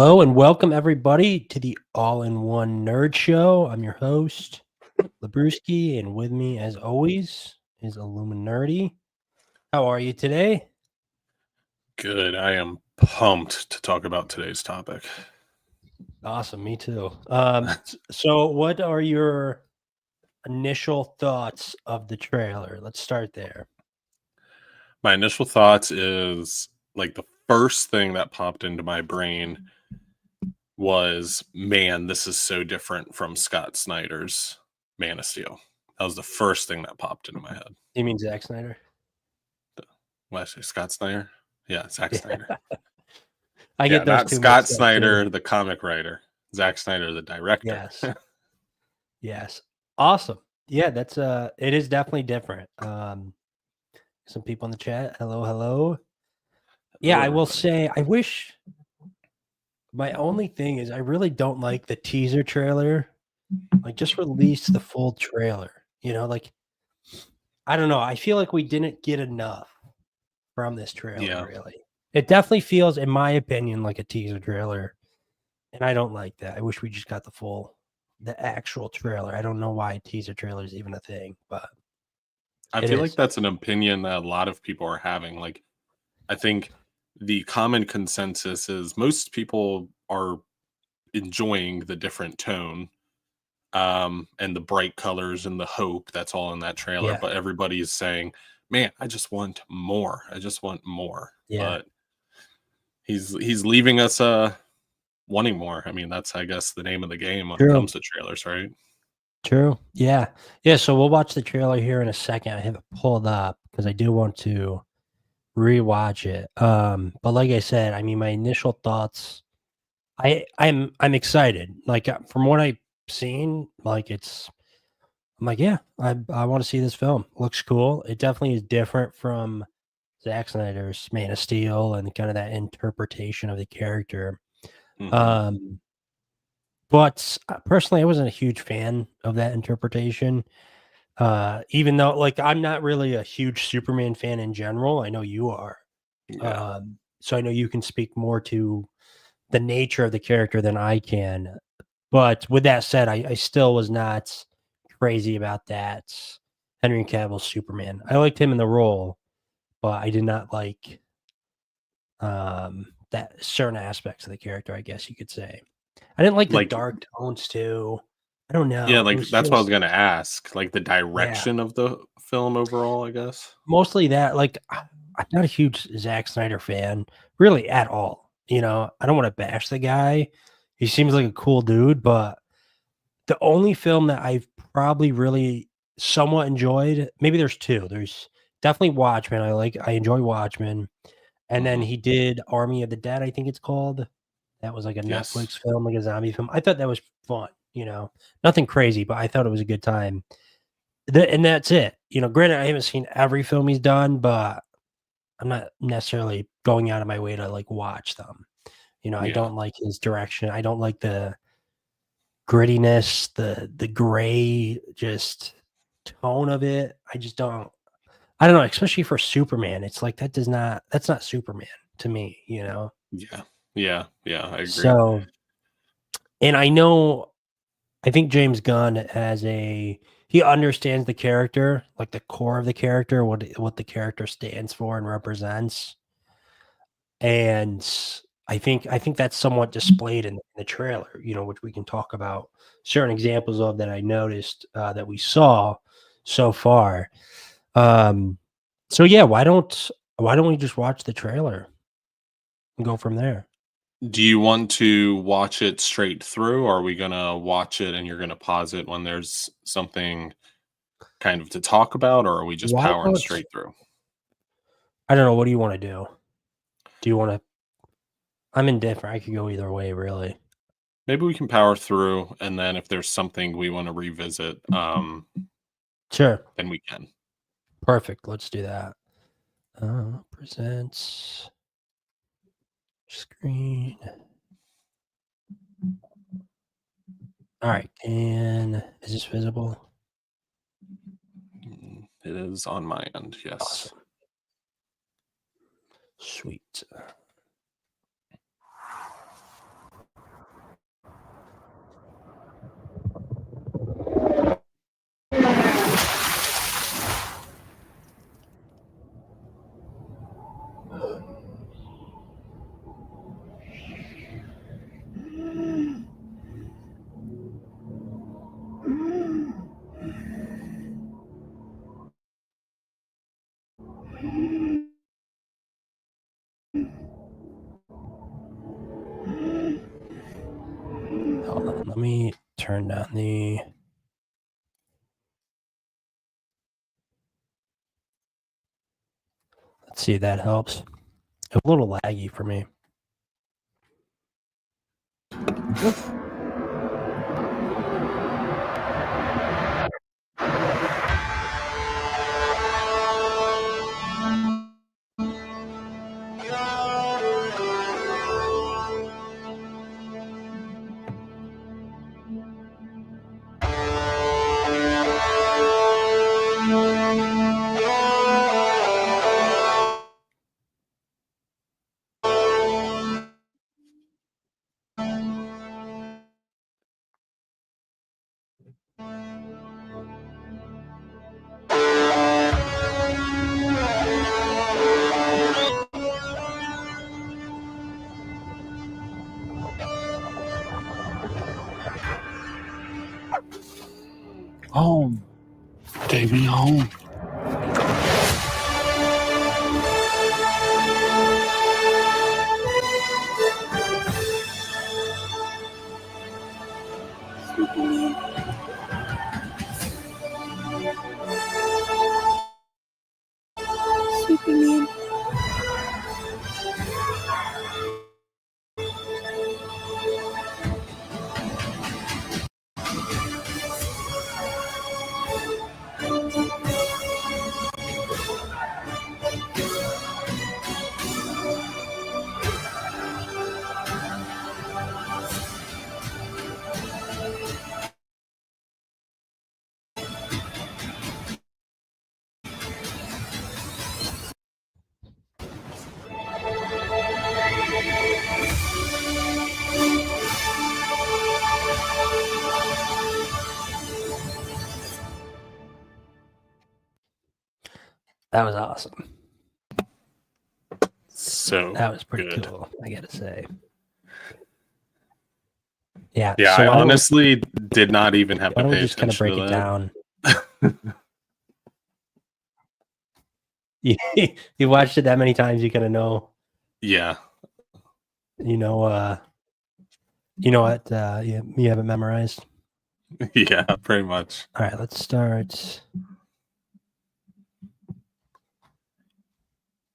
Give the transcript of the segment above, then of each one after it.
Hello and welcome everybody to the All-in-One Nerd Show. I'm your host, Labruski, and with me, as always, is Illuminati. How are you today? Good. I am pumped to talk about today's topic. Awesome, me too. So what are your initial thoughts of the trailer? Let's start there. My initial thoughts is like the first thing that popped into my brain was, man, this is so different from Scott Snyder's Man of Steel. That was the first thing that popped into my head. You mean Zack Snyder? What did I say? Scott Snyder? Yeah, Zack Snyder. I Yeah, get those not two Scott mixed up, too. Snyder, the comic writer. Zack Snyder, the director. Yes. Yes. Awesome. Yeah, that's it is definitely different. Some people in the chat. Hello. Yeah, Hello, I will everybody. say I wish my only thing is I really don't like the teaser trailer. Like just release the full trailer. Like I don't know. I feel like we didn't get enough from this trailer, Yeah. really. It definitely feels, in my opinion, like a teaser trailer. And I don't like that. I wish we just got the actual trailer. I don't know why teaser trailer is even a thing, but I it feel like is. that's an opinion that a lot of people are having. Like, I think the common consensus is most people are enjoying the different tone and the bright colors and the hope that's all in that trailer, Yeah. but everybody is saying, man, I just want more. I just want more. Yeah. But he's leaving us wanting more. I mean, that's, I guess, the name of the game when it True. comes to trailers, right? True. Yeah. Yeah. So we'll watch the trailer here in a second. I have it pulled up because I do want to rewatch it. But like I said, I mean, my initial thoughts, I'm excited. Like from what I've seen, I'm like, yeah, I want to see this film. Looks cool. It definitely is different from Zack Snyder's Man of Steel and kind of that interpretation of the character. Mm-hmm. Um, but personally, I wasn't a huge fan of that interpretation. Even though, like, I'm not really a huge Superman fan in general. I know you are. Yeah. So I know you can speak more to the nature of the character than I can. But with that said, I still was not crazy about that Henry Cavill Superman. I liked him in the role, but I did not like that certain aspects of the character, I guess you could say. I didn't like the Like, dark tones too. I don't yeah, know. It like was that's what I was just, gonna ask. Like the yeah, direction of the film overall, I guess. mostly that. Like, I'm not a huge Zack Snyder fan, really at all. I don't want to bash the guy. He seems like a cool dude, but the only film that I've probably really somewhat enjoyed, maybe there's 2. There's definitely Watchmen. I enjoy Watchmen, and then Mm-hmm. he did Army of the Dead, I think it's called. That was like a Yes. Netflix film, like a zombie film. I thought that was fun, nothing crazy, but I thought it was a good time. And that's it. Granted, I haven't seen every film he's done, but I'm not necessarily going out of my way to like watch them. I Yeah. don't like his direction. I don't like the grittiness, the gray just tone of it. I don't know, especially for Superman. It's like that's not Superman to me. Yeah. Yeah. Yeah. I agree. So, and I think James Gunn he understands the character, like the core of the character, what the character stands for and represents. And I think that's somewhat displayed in the trailer, which we can talk about certain examples of that I noticed that we saw so far. Um, so yeah, why don't we just watch the trailer and go from there? Do you want to watch it straight through, or are we gonna watch it and you're gonna pause it when there's something kind of to talk about, or are we just Why powering don't straight through? I don't know. What do you want to do? Do you want to? I'm indifferent. I could go either way, really. Maybe we can power through, and then if there's something we want to revisit, Sure, then we can. perfect. Let's do that. Presents screen. All right, and is this visible? It is on my end, yes. Awesome. Sweet. Let me turn down the. Let's see if that helps. A little laggy for me. Home. Take me home. Superman. Superman. That was awesome. So That was pretty good. cool, I gotta say. Yeah. Yeah, so I why don't we- honestly did not even have Why to don't we pay just kind of attention break to it that. down? You watched it that many times, you kind of know. Yeah. You know what? You have it memorized. Yeah, pretty much. All right, let's start.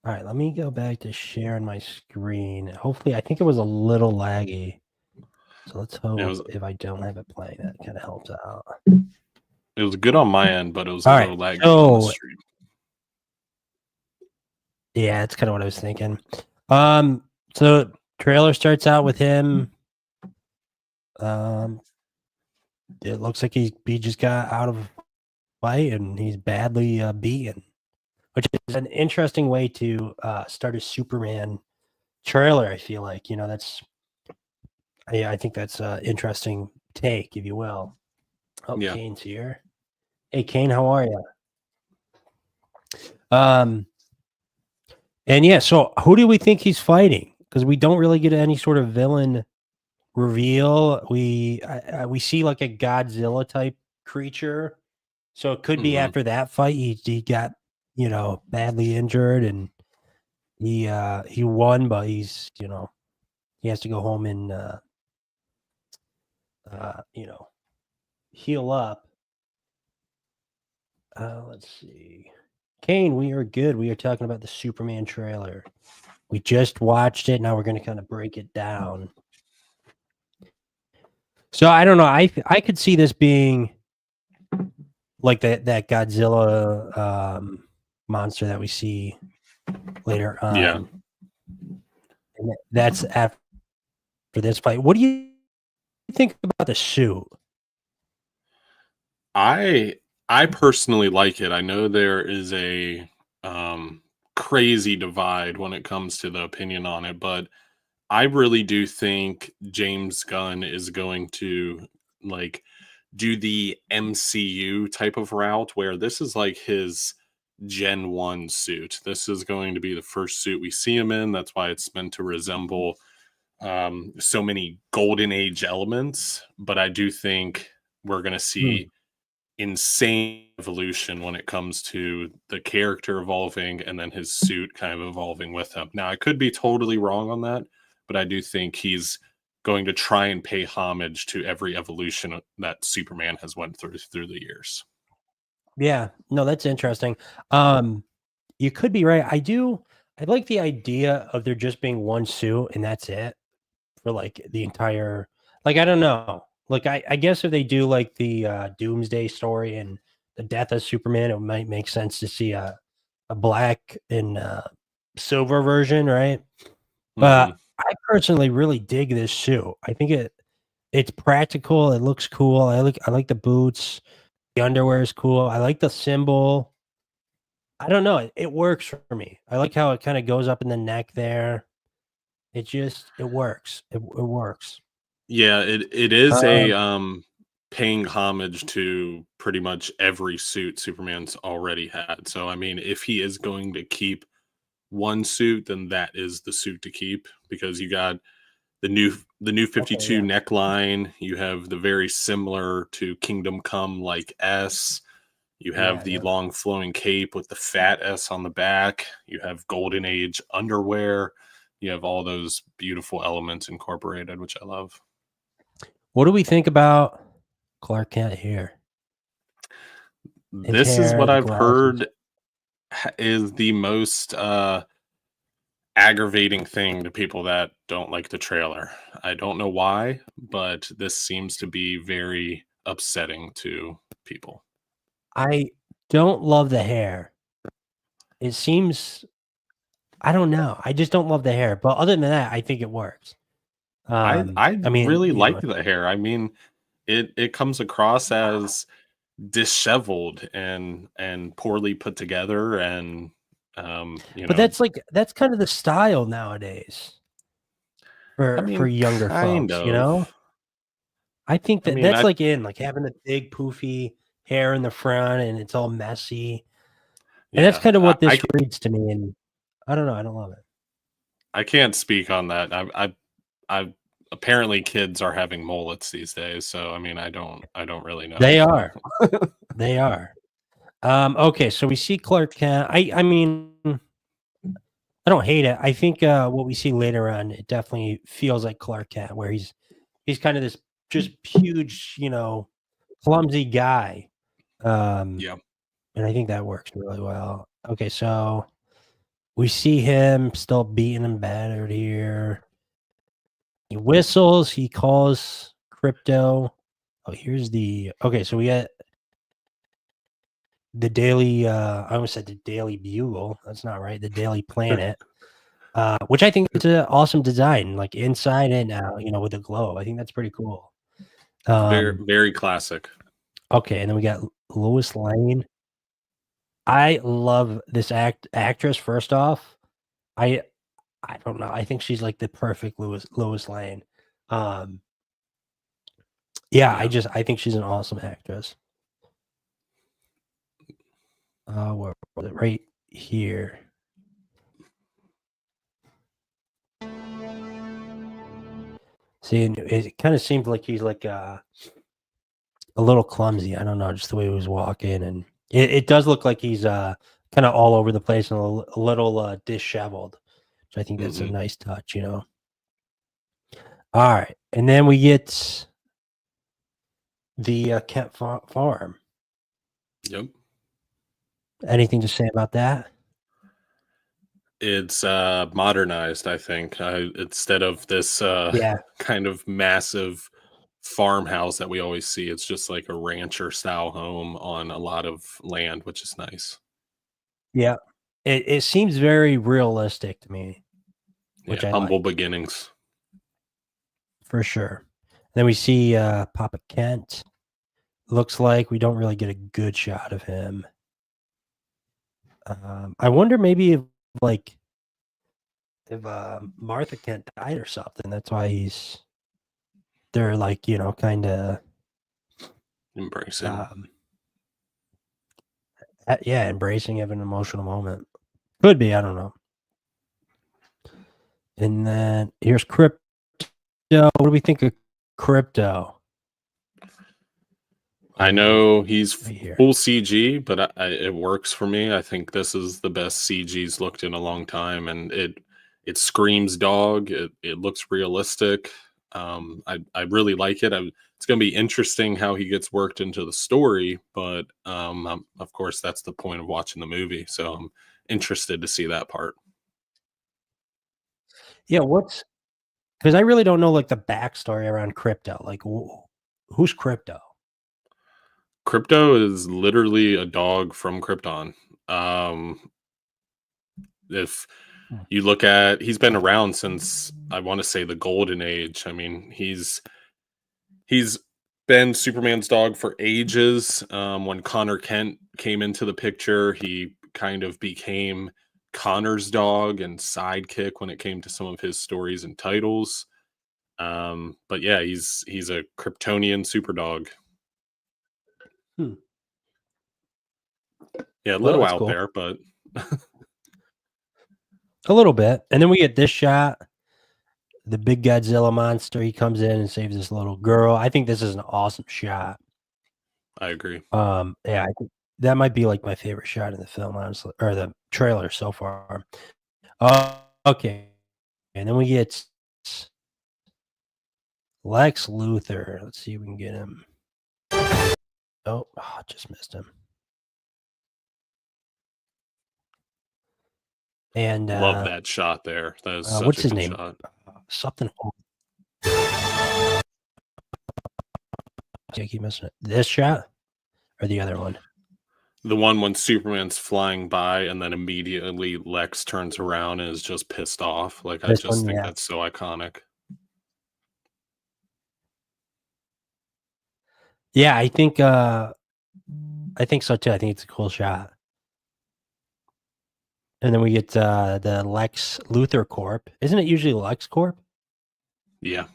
All right, let me go back to sharing my screen. Hopefully, I think it was a little laggy. So let's hope was- if I don't have it playing, that kind of helps out. It was good on my end, but it was All a right, little laggy on the so- stream. Yeah, that's kind of what I was thinking. So trailer starts out with him. It looks like he just got out of a fight and he's badly beaten, which is an interesting way to start a Superman trailer. I feel like I think that's an interesting take, if you will. Oh, Yeah. Kane's here. Hey, Kane, how are you? And yeah, so who do we think he's fighting? Because we don't really get any sort of villain reveal. We see like a Godzilla type creature, so it could be Mhm. after that fight he got badly injured and he won, but he's he has to go home and heal up. Let's see. Kane, we are good. We are talking about the Superman trailer. We just watched it. Now we're going to kind of break it down. So I don't know. I could see this being like that Godzilla monster that we see later on. Yeah. And that's after this fight. What do you think about the suit? I personally like it. I know there is a crazy divide when it comes to the opinion on it, but I really do think James Gunn is going to like do the MCU type of route where this is like his Gen 1 suit. This is going to be the first suit we see him in. That's why it's meant to resemble so many golden age elements. But I do think we're going to see insane evolution when it comes to the character evolving and then his suit kind of evolving with him. Now, I could be totally wrong on that, but I do think he's going to try and pay homage to every evolution that Superman has went through the years. Yeah, no, that's interesting. You could be right. I like the idea of there just being one suit and that's it for like the entire, like, I don't know. Like, I guess if they do like the Doomsday story and the death of Superman, it might make sense to see a black and silver version, right? But Mhm. I personally really dig this suit. I think it's practical. It looks cool. I like the boots. The underwear is cool. I like the symbol. I don't know. It works for me. I like how it kind of goes up in the neck there. It works. It works. Yeah, it is a Um, paying homage to pretty much every suit Superman's already had. So I mean, if he is going to keep one suit, then that is the suit to keep, because you got the new okay, 52 yeah, neckline, you have the very similar to Kingdom Come like S, you have yeah, the yeah. long flowing cape with the fat S on the back, you have Golden Age underwear, you have all those beautiful elements incorporated, which I love. What do we think about Clark Kent here? His This is hair, what the I've glasses. heard is the most aggravating thing to people that don't like the trailer. I don't know why, but this seems to be very upsetting to people. I don't love the hair. It seems I don't know. I just don't love the hair. But other than that, I think it works. I I mean, really you like know, the hair. I mean, it comes across as disheveled and poorly put together, and you but know, that's kind of the style nowadays I for mean, younger kind folks, you know? of. I think I that mean, that's I like in like having the big poofy hair in the front and it's all messy. And that's yeah, kind of I, what I this reads to me. And I don't know. I don't love it. I can't speak on that. I apparently kids are having mullets these days, so I mean, I don't really know. They are. They are. Okay, so we see Clark Kent. I mean, I don't hate it. I think what we see later on, it definitely feels like Clark Kent, where he's kind of this just huge, clumsy guy. Um, Yeah, and I think that works really well. Okay, so we see him still beaten and battered here. He whistles, he calls Crypto. Oh, here's the okay, so we got the Daily I almost said the Daily Bugle. That's not right. The Daily Planet. Which I think is an awesome design, like inside and out, with a globe. I think that's pretty cool. very Um, very classic. okay, and then we got Lois Lane. I love this actress. First off, I I don't know. I think she's like the perfect Lois Lane. Um, yeah, Yeah, I think she's an awesome actress. Where was it? Right here. See, and it kind of seemed like he's like a little clumsy. I don't know, just the way he was walking, and it does look like he's kind of all over the place and a little disheveled. So I think that's a hmm nice touch. All right, and then we get the Kent Farm. yep. Anything to say about that? It's modernized, I think. Instead of this Yeah, kind of massive farmhouse that we always see, it's just like a rancher style home on a lot of land, which is nice. yeah. It seems very realistic to me, which Yeah, I humble like beginnings. for sure. Then we see Papa Kent. Looks like we don't really get a good shot of him. I wonder maybe if Martha Kent died or something. That's why they're like, kind of, Embracing. um, yeah, embracing of an emotional moment. Could be, I don't know. And then here's Crypto. What do we think of Crypto? I know he's Right here. full CG, but it works for me. I think this is the best CG's looked in a long time, and it screams dog. It looks realistic. I really like it. It's going to be interesting how he gets worked into the story, but of course that's the point of watching the movie. So I'm interested to see that part. Yeah, because I really don't know like the backstory around Crypto. Like, who's Crypto? Crypto is literally a dog from Krypton. Um, if Hmm. you look at, he's been around since I want to say the Golden Age. I mean, he's been Superman's dog for ages. When Connor Kent came into the picture, he kind of became Connor's dog and sidekick when it came to some of his stories and titles. But yeah, he's a Kryptonian super dog. Hmm. Yeah, a Well, little that's out cool. there, but A little bit. And then we get this shot. The big Godzilla monster, he comes in and saves this little girl. I think this is an awesome shot. I agree. Yeah, I think that might be like my favorite shot in the film, honestly, or the trailer so far. Okay. And then we get Lex Luthor. Let's see if we can get him. Oh, just missed him. And Love that shot there. That is such what's a his good name? shot. Something. I keep missing it. This shot or the other one? The one when Superman's flying by and then immediately Lex turns around and is just pissed off. Like, I This just one, think yeah. that's so iconic. Yeah, I think so too. I think it's a cool shot. And then we get the Lex Luthor Corp. Isn't it usually Lex Corp? Yeah.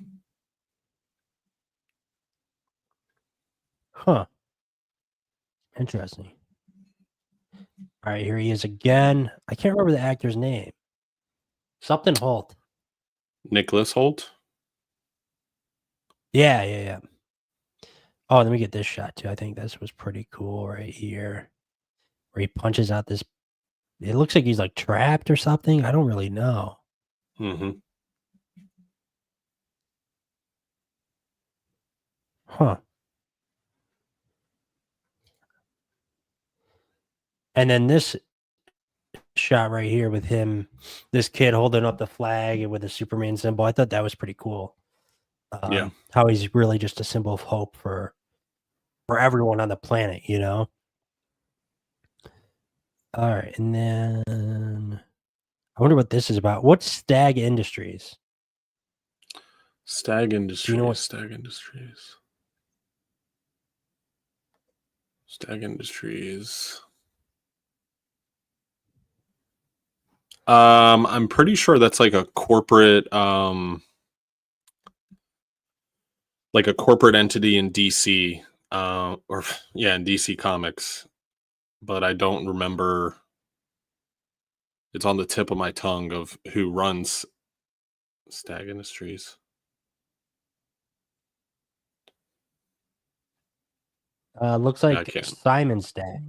Huh. Interesting. All right, here he is again. I can't remember the actor's name. Something Holt. Nicholas Holt. Yeah. Oh, let me get this shot too. I think this was pretty cool right here. Where he punches out this. It looks like he's like trapped or something. I don't really know. Mm-hmm. Huh. And then this shot right here with him, this kid holding up the flag with a Superman symbol. I thought that was pretty cool. Yeah. How he's really just a symbol of hope for everyone on the planet, you know? All right, and then I wonder what this is about. What's Stag Industries? Stag Industries. what- Stag Industries. Stag Industries. I'm pretty sure that's like a corporate entity in DC, or yeah, in DC Comics, but I don't remember. It's on the tip of my tongue of who runs Stag Industries. Looks I like can't. Simon Stag.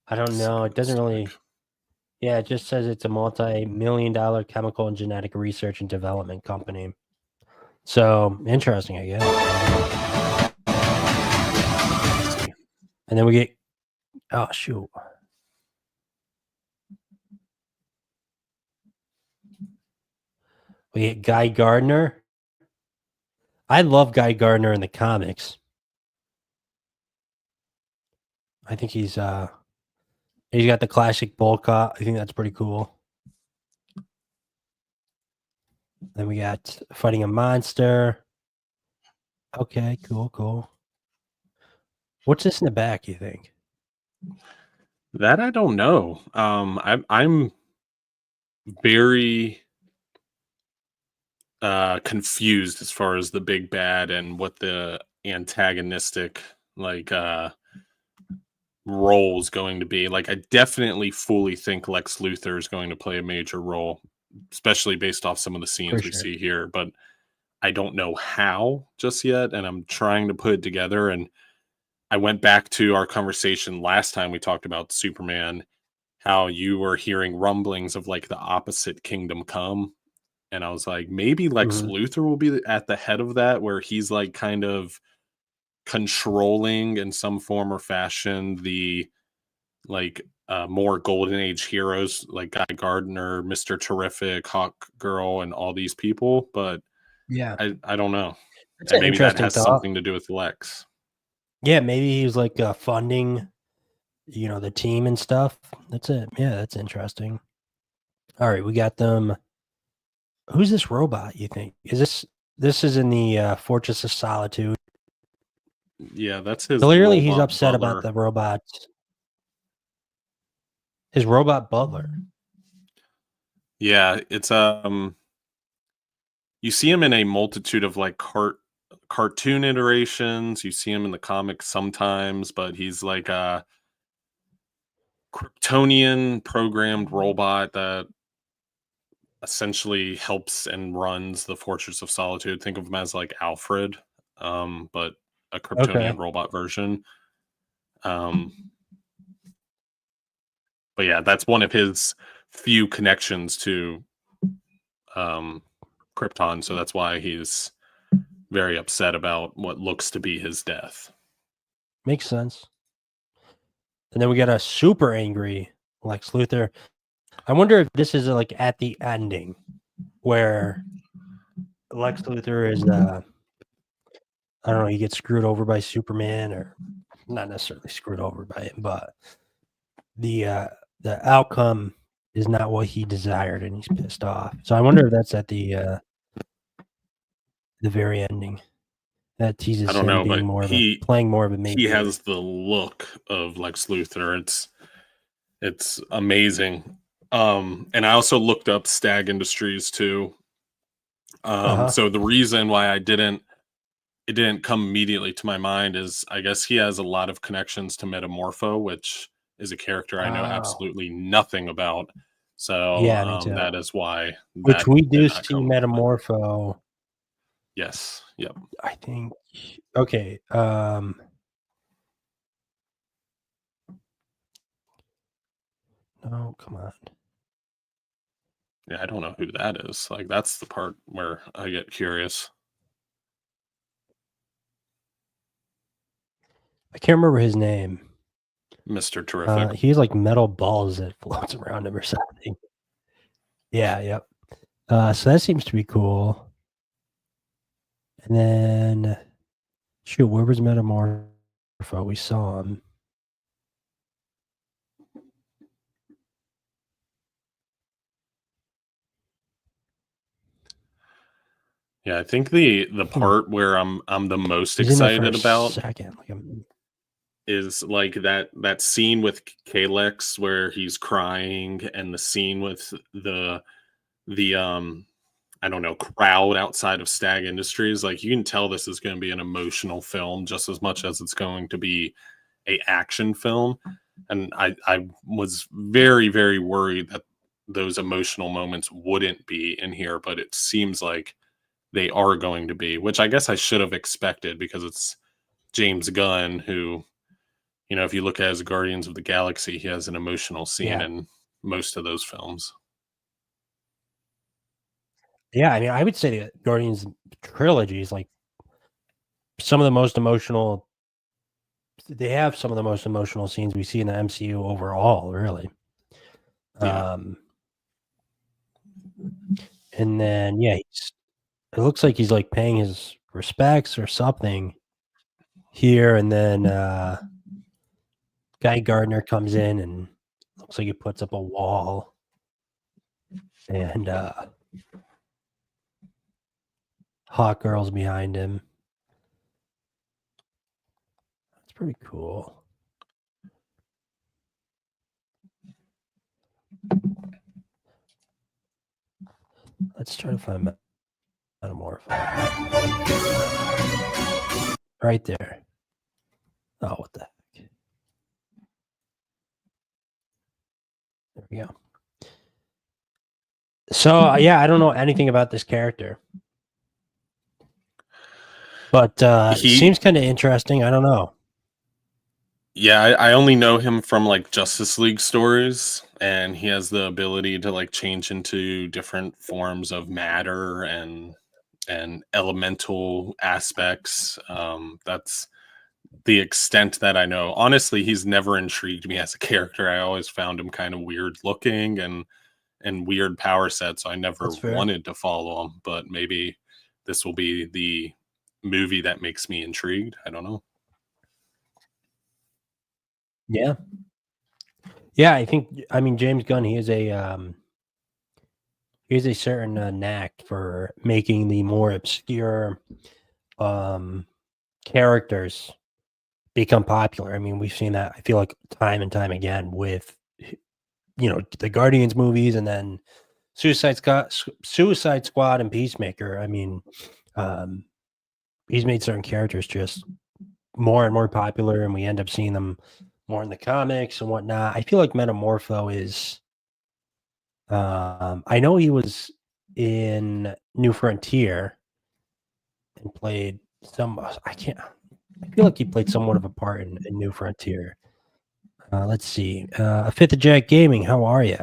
I don't know. It doesn't really. Yeah, it just says it's a multi-million-dollar chemical and genetic research and development company. So interesting, I guess. And then we get. Oh shoot. We get Guy Gardner. I love Guy Gardner in the comics. I think he's got the classic bowl cut. I think that's pretty cool. Then we got fighting a monster. Okay, cool. What's this in the back, you think? That I don't know. I'm very confused as far as the big bad and what the antagonistic role is going to be. Like, I definitely fully think Lex Luthor is going to play a major role, especially based off some of the scenes we see here, but I don't know how just yet, and I'm trying to put it together. And I went back to our conversation last time we talked about Superman, how you were hearing rumblings of like the opposite Kingdom Come and I was like, maybe Lex Mhm. Luthor will be at the head of that, where he's like kind of controlling in some form or fashion the like more golden age heroes like Guy Gardner, Mr. Terrific, Hawk Girl, and all these people. But Yeah. I don't know. That's And an maybe that interesting has thought. something to do with Lex. Yeah, maybe he's like funding, the team and stuff. That's it. Yeah, that's interesting. All right, we got them. Who's this robot? You think this is in the Fortress of Solitude? Yeah, that's his Clearly, he's robot upset about butler. the robots. His robot butler. Yeah, it's you see him in a multitude of like cartoon iterations. You see him in the comics sometimes, but he's like a Kryptonian programmed robot that essentially helps and runs the Fortress of Solitude. Think of him as like Alfred, but a Okay. Kryptonian robot version. Um, but yeah, that's one of his few connections to um, Krypton, so that's why he's very upset about what looks to be his death. Makes sense. And then we got a super angry Lex Luthor. I wonder if this is like at the ending where Lex Luthor is I don't know, he gets screwed over by Superman, or not necessarily screwed over by him, but the outcome is not what he desired and he's pissed off. So I wonder if that's at the very ending. That I teases don't him know, being but more of a he playing more of a he major. has the look of Lex Luthor. It's amazing. And I also looked up Stag Industries too. Uh-huh. So the reason why it didn't come immediately to my mind is I guess he has a lot of connections to Metamorpho, which is a character I know Oh. absolutely nothing about. So Yeah, me too. that is why Which that we did do not see come to mind. Metamorpho, Yes. Yep. I think. Okay. No, come on. Yeah, I don't know who that is. Like that's the part where I get curious. I can't remember his name. Mr. Terrific. He has like metal balls that floats around him or something. Yeah, yep. So that seems to be cool. And then, shoot, where was Metamorpho? We saw him. Yeah, I think the part where I'm the most He's in there for a excited about second. is like that scene with Kalex where he's crying, and the scene with the I don't know, crowd outside of Stag Industries. Like you can tell this is going to be an emotional film just as much as it's going to be a action film. And I was very, very worried that those emotional moments wouldn't be in here, but it seems like they are going to be, which I guess I should have expected because it's James Gunn who, if you look at his Guardians of the Galaxy, he has an emotional scene Yeah. in most of those films. Yeah, I mean, I would say the Guardians trilogy is like some of the most emotional. They have some of the most emotional scenes we see in the MCU overall, really. Yeah. And then, yeah, it looks like he's like paying his respects or something here. And then Guy Gardner comes in and looks like he puts up a wall. And Hawk Girl's behind him. That's pretty cool. Let's try to find Metamorpho. Right there. Oh, what the heck? There we go. So, yeah, I don't know anything about this character. But seems kind of interesting. I don't know. Yeah, I only know him from like Justice League stories, and he has the ability to like change into different forms of matter and elemental aspects. That's the extent that I know. Honestly, he's never intrigued me as a character. I always found him kind of weird looking and weird power set, so I never That's fair. wanted to follow him. But maybe this will be the movie that makes me intrigued. I don't know. Yeah. Yeah, I mean James Gunn, he has a certain knack for making the more obscure characters become popular. I mean, we've seen that I feel like time and time again with the Guardians movies and then Suicide Squad and Peacemaker. I mean, he's made certain characters just more and more popular, and we end up seeing them more in the comics and whatnot. I feel like Metamorpho is. I know he was in New Frontier and played some. I can't. I feel like he played somewhat of a part in New Frontier. Let's see. Fifth of Jack Gaming, how are you?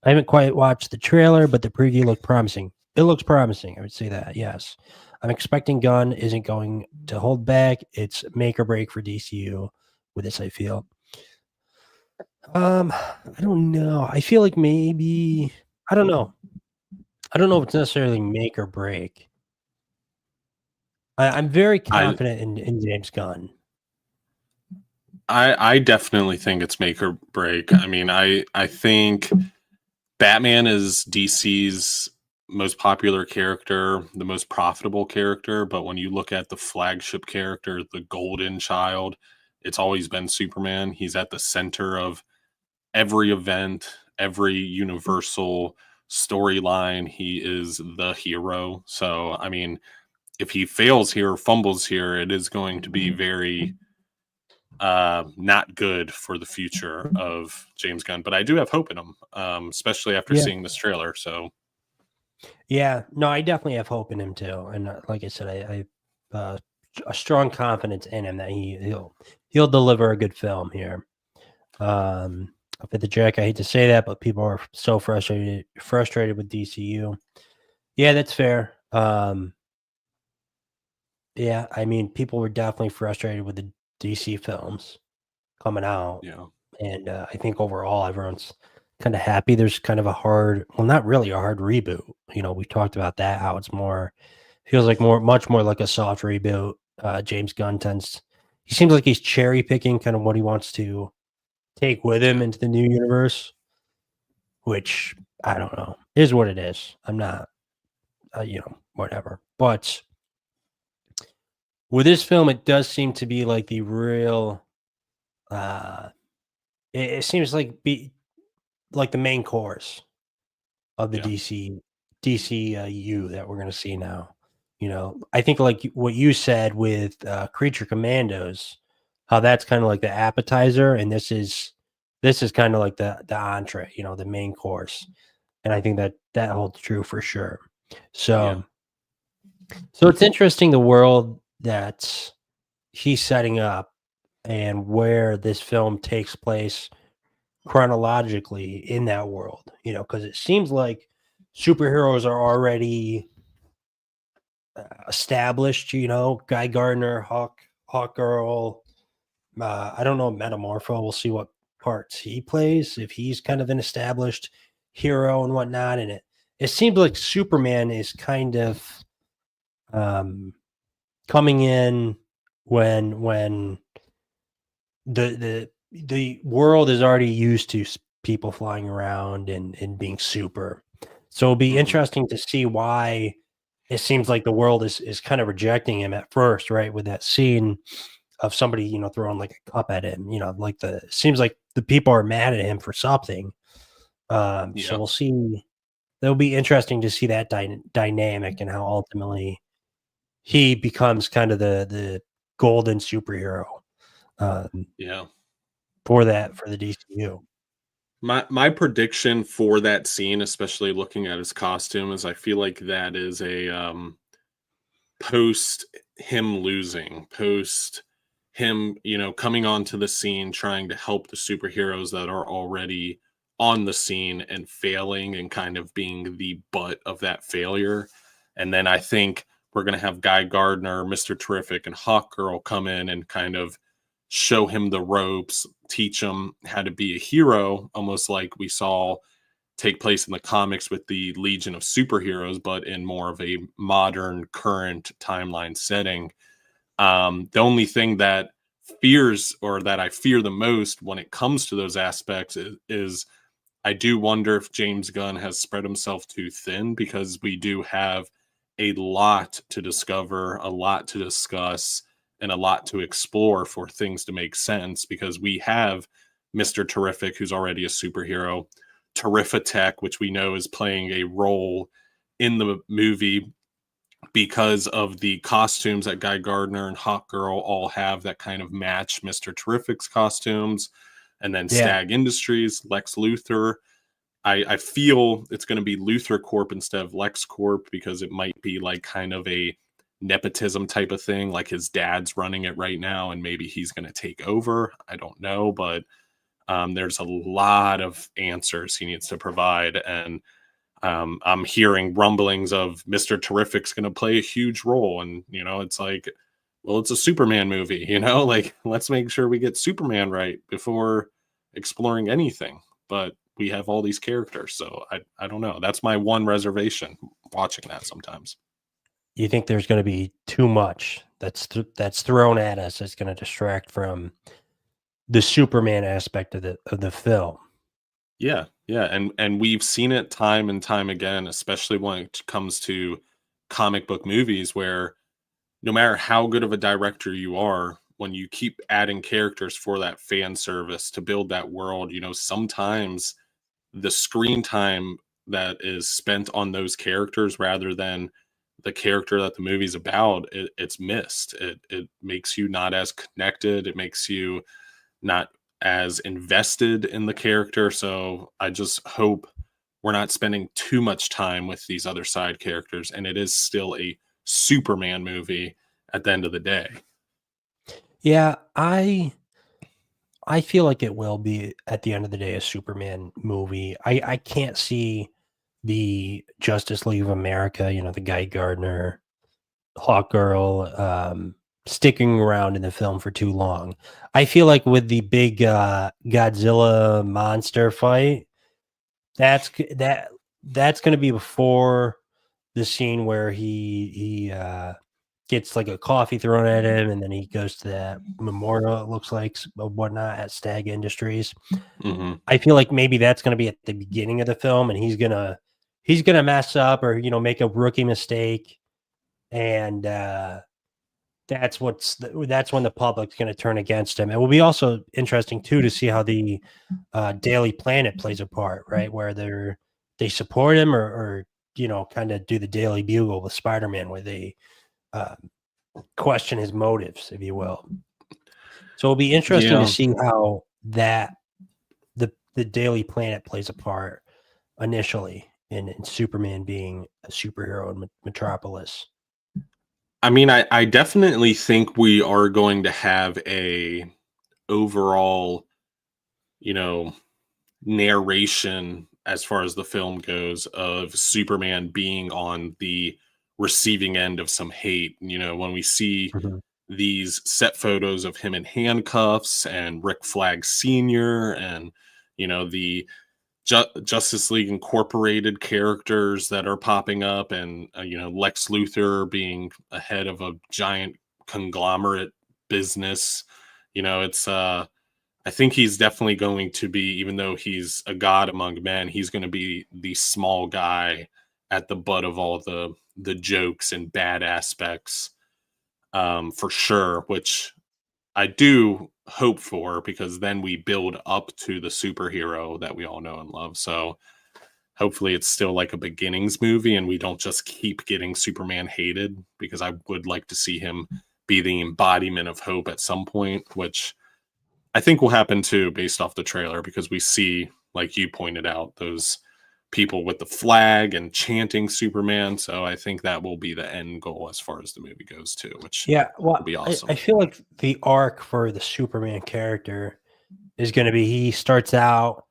I haven't quite watched the trailer, but the preview looked promising. It looks promising. I would say that, yes. I'm expecting Gunn isn't going to hold back. It's make or break for DCU with this, I feel. I don't know. I feel like maybe I don't know. I don't know if it's necessarily make or break. I'm very confident in James Gunn. I definitely think it's make or break. I mean, I think Batman is DC's most popular character, the most profitable character, but when you look at the flagship character, the golden child, it's always been Superman. He's at the center of every event, every universal storyline. He is the hero. So, I mean, if he fails here, fumbles here, it is going to be very not good for the future of James Gunn. But I do have hope in him, especially after seeing this trailer. So, yeah, no, I definitely have hope in him too. And like I said, I a strong confidence in him that he'll deliver a good film here. Up at the Jack, I hate to say that, but people are so frustrated with DCU. Yeah, that's fair. Yeah, I mean, people were definitely frustrated with the DC films coming out. yeah. And I think overall, everyone's kind of happy. There's kind of a hard, well, not really a hard reboot. We talked about that, how it's feels like much more like a soft reboot. James Gunn he seems like he's cherry picking kind of what he wants to take with him into the new universe, which I don't know, is what it is. I'm not, whatever. But with this film, it does seem to be like the real, it seems like like the main course of the DCU that we're going to see now. I think like what you said with Creature Commandos, how that's kind of like the appetizer, and this is kind of like the entree, the main course. And I think that holds true for sure. So it's interesting the world that he's setting up and where this film takes place chronologically in that world, because it seems like superheroes are already established, Guy Gardner, Hawkgirl. I don't know, Metamorpho. We'll see what parts he plays, if he's kind of an established hero and whatnot. And it seems like Superman is kind of coming in when the world is already used to people flying around and being super. So it'll be interesting to see why it seems like the world is kind of rejecting him at first, right? With that scene of somebody, throwing like a cup at him, like seems like the people are mad at him for something. So we'll see. It'll be interesting to see that dynamic and how ultimately he becomes kind of the golden superhero. For the DCU. My prediction for that scene, especially looking at his costume, is I feel like that is a post him losing, post him, coming onto the scene, trying to help the superheroes that are already on the scene and failing and kind of being the butt of that failure. And then I think we're going to have Guy Gardner, Mr. Terrific, and Hawkgirl come in and kind of show him the ropes, teach him how to be a hero, almost like we saw take place in the comics with the Legion of Superheroes, but in more of a modern, current timeline setting. The only thing that I fear the most when it comes to those aspects is I do wonder if James Gunn has spread himself too thin, because we do have a lot to discover, a lot to discuss, and a lot to explore for things to make sense, because we have Mr. Terrific, who's already a superhero, Terrifitech, which we know is playing a role in the movie because of the costumes that Guy Gardner and Hawkgirl all have that kind of match Mr. Terrific's costumes. And then Stag Industries, Lex Luthor. I feel it's going to be Luthor Corp instead of Lex Corp, because it might be like kind of a nepotism type of thing, like his dad's running it right now and maybe he's going to take over. I don't know, but there's a lot of answers he needs to provide. And I'm hearing rumblings of Mr. Terrific's going to play a huge role. And, it's like, well, it's a Superman movie, like, let's make sure we get Superman right before exploring anything. But we have all these characters, so I don't know. That's my one reservation watching that sometimes. You think there's going to be too much that's thrown at us that's going to distract from the Superman aspect of the film? Yeah, and we've seen it time and time again, especially when it comes to comic book movies, where no matter how good of a director you are, when you keep adding characters for that fan service to build that world, sometimes the screen time that is spent on those characters rather than the character that the movie's about, it's missed. It makes you not as connected. It makes you not as invested in the character. So I just hope we're not spending too much time with these other side characters, and it is still a Superman movie at the end of the day. Yeah, I feel like it will be at the end of the day a Superman movie. I can't see the Justice League of America, the Guy Gardner, Hawkgirl, sticking around in the film for too long. I feel like with the big Godzilla monster fight, that's going to be before the scene where he gets like a coffee thrown at him, and then he goes to that memorial, it looks like, whatnot, at Stag Industries. Mm-hmm. I feel like maybe that's going to be at the beginning of the film, and he's gonna mess up or make a rookie mistake, and that's when the public's going to turn against him. It will be also interesting too to see how the Daily Planet plays a part, right, where they support him or kind of do the Daily Bugle with Spider-Man, where they question his motives, if you will. So it'll be interesting to see how that the Daily Planet plays a part initially in Superman being a superhero in Metropolis. I mean, I definitely think we are going to have a overall, narration as far as the film goes of Superman being on the receiving end of some hate. When we see these set photos of him in handcuffs and Rick Flag Sr. and, the Justice League Incorporated characters that are popping up, and Lex Luthor being ahead of a giant conglomerate business. It's I think he's definitely going to be, even though he's a god among men, he's going to be the small guy at the butt of all the jokes and bad aspects, for sure, which I do hope for, because then we build up to the superhero that we all know and love. So hopefully it's still like a beginnings movie and we don't just keep getting Superman hated, because I would like to see him be the embodiment of hope at some point, which I think will happen too based off the trailer, because we see, like you pointed out, those people with the flag and chanting Superman. So I think that will be the end goal as far as the movie goes too, which will be awesome. I feel like the arc for the Superman character is going to be, he starts out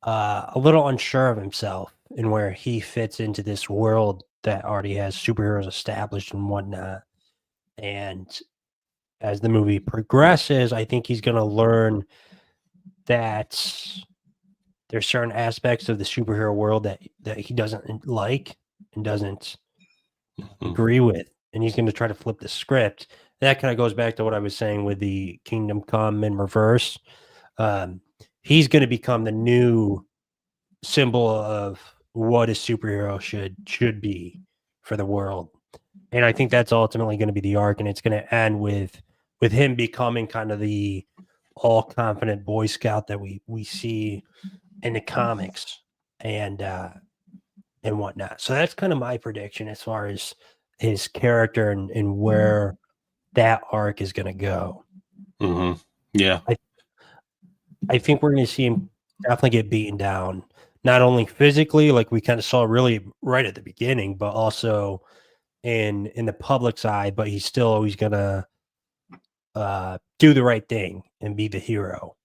a little unsure of himself and where he fits into this world that already has superheroes established and whatnot. And as the movie progresses, I think he's going to learn that there's certain aspects of the superhero world that he doesn't like and doesn't agree with, and he's going to try to flip the script. That kind of goes back to what I was saying with the Kingdom Come in reverse. He's going to become the new symbol of what a superhero should be for the world, and I think that's ultimately going to be the arc, and it's going to end with him becoming kind of the all confident Boy Scout that we see in the comics and whatnot. So that's kind of my prediction as far as his character and where that arc is going to go. Mm-hmm. Yeah. I think we're going to see him definitely get beaten down, not only physically, like we kind of saw really right at the beginning, but also in the public's eye. But he's still always going to do the right thing and be the hero,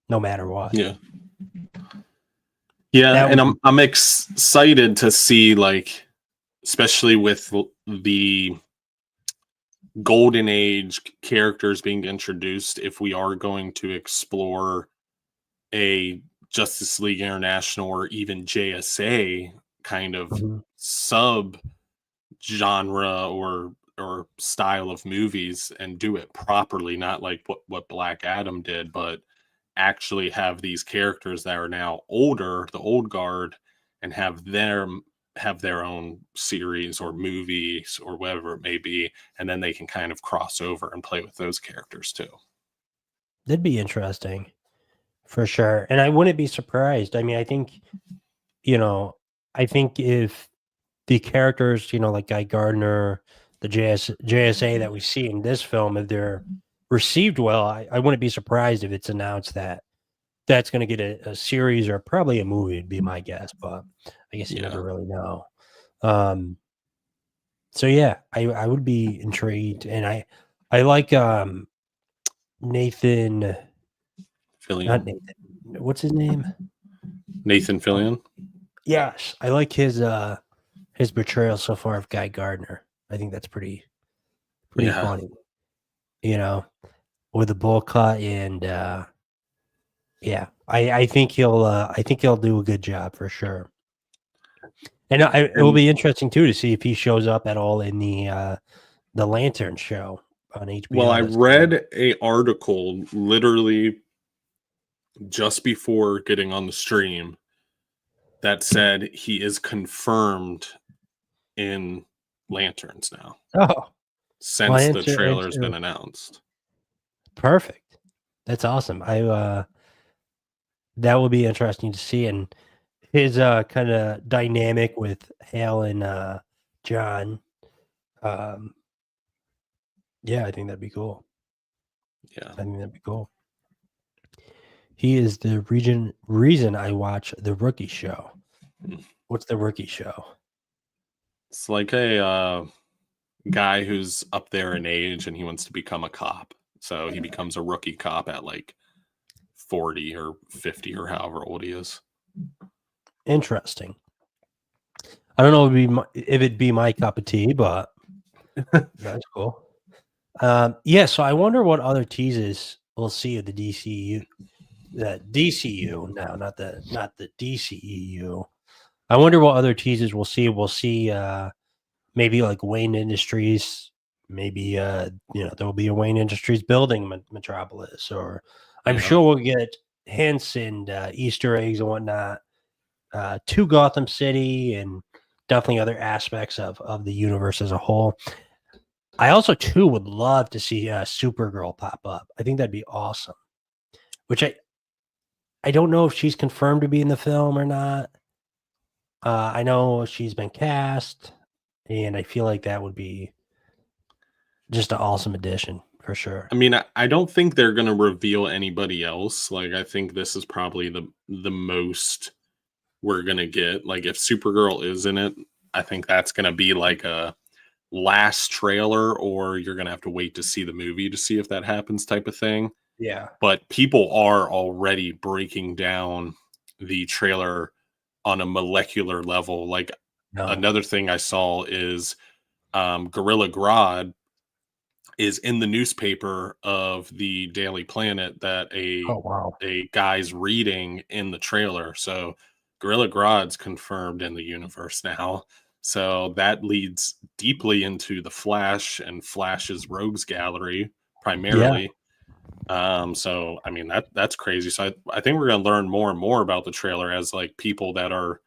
no matter what. Yeah. Yeah, and I'm excited to see, like, especially with the golden age characters being introduced, if we are going to explore a Justice League International or even JSA kind of sub genre or style of movies and do it properly, not like what Black Adam did, but actually have these characters that are now older, the old guard, and have their own series or movies or whatever it may be, and then they can kind of cross over and play with those characters too. That'd be interesting for sure. And I wouldn't be surprised. I mean, I think if the characters, like Guy Gardner, the JSA that we see in this film, if they're received well, I wouldn't be surprised if it's announced that that's going to get a series or probably a movie would be my guess, but I guess you never really know. So yeah, I would be intrigued, and I like Nathan Fillion. Not Nathan. What's his name? Nathan Fillion. Yes, I like his portrayal so far of Guy Gardner. I think that's pretty funny. With the bowl cut, and I think he'll do a good job for sure. And it will be interesting too to see if he shows up at all in the Lantern show on HBO. Well, I read an article literally just before getting on the stream that said he is confirmed in Lanterns now. Oh, since the trailer's been announced. Perfect. That's awesome. That will be interesting to see, and his kind of dynamic with Hale and John. Yeah, I think that'd be cool. Yeah, I think that'd be cool. He is the reason I watch The Rookie Show. What's The Rookie Show? It's like a guy who's up there in age and he wants to become a cop. So he becomes a rookie cop at like 40 or 50 or however old he is. Interesting. I don't know if it'd be my cup of tea, but that's cool. Yeah, so I wonder what other teases we'll see of the DCU. The DCU now, not the DCEU. I wonder what other teases we'll see. We'll see maybe like Wayne Industries. Maybe there'll be a Wayne Industries building Metropolis, or I'm sure we'll get hints and Easter eggs and whatnot to Gotham City, and definitely other aspects of the universe as a whole. I also too would love to see Supergirl pop up. I think that'd be awesome. Which I don't know if she's confirmed to be in the film or not. I know she's been cast, and I feel like that would be just an awesome addition for sure. I mean, I don't think they're going to reveal anybody else. Like, I think this is probably the most we're going to get. Like, if Supergirl is in it, I think that's going to be like a last trailer, or you're going to have to wait to see the movie to see if that happens type of thing. Yeah. But people are already breaking down the trailer on a molecular level. Like No. another thing I saw is Gorilla Grodd is in the newspaper of the Daily Planet that Oh wow. a guy's reading in the trailer. So Gorilla Grodd's confirmed in the universe now. So that leads deeply into the Flash and Flash's Rogues Gallery primarily. So I mean that's crazy. So I think we're gonna learn more and more about the trailer as like people that are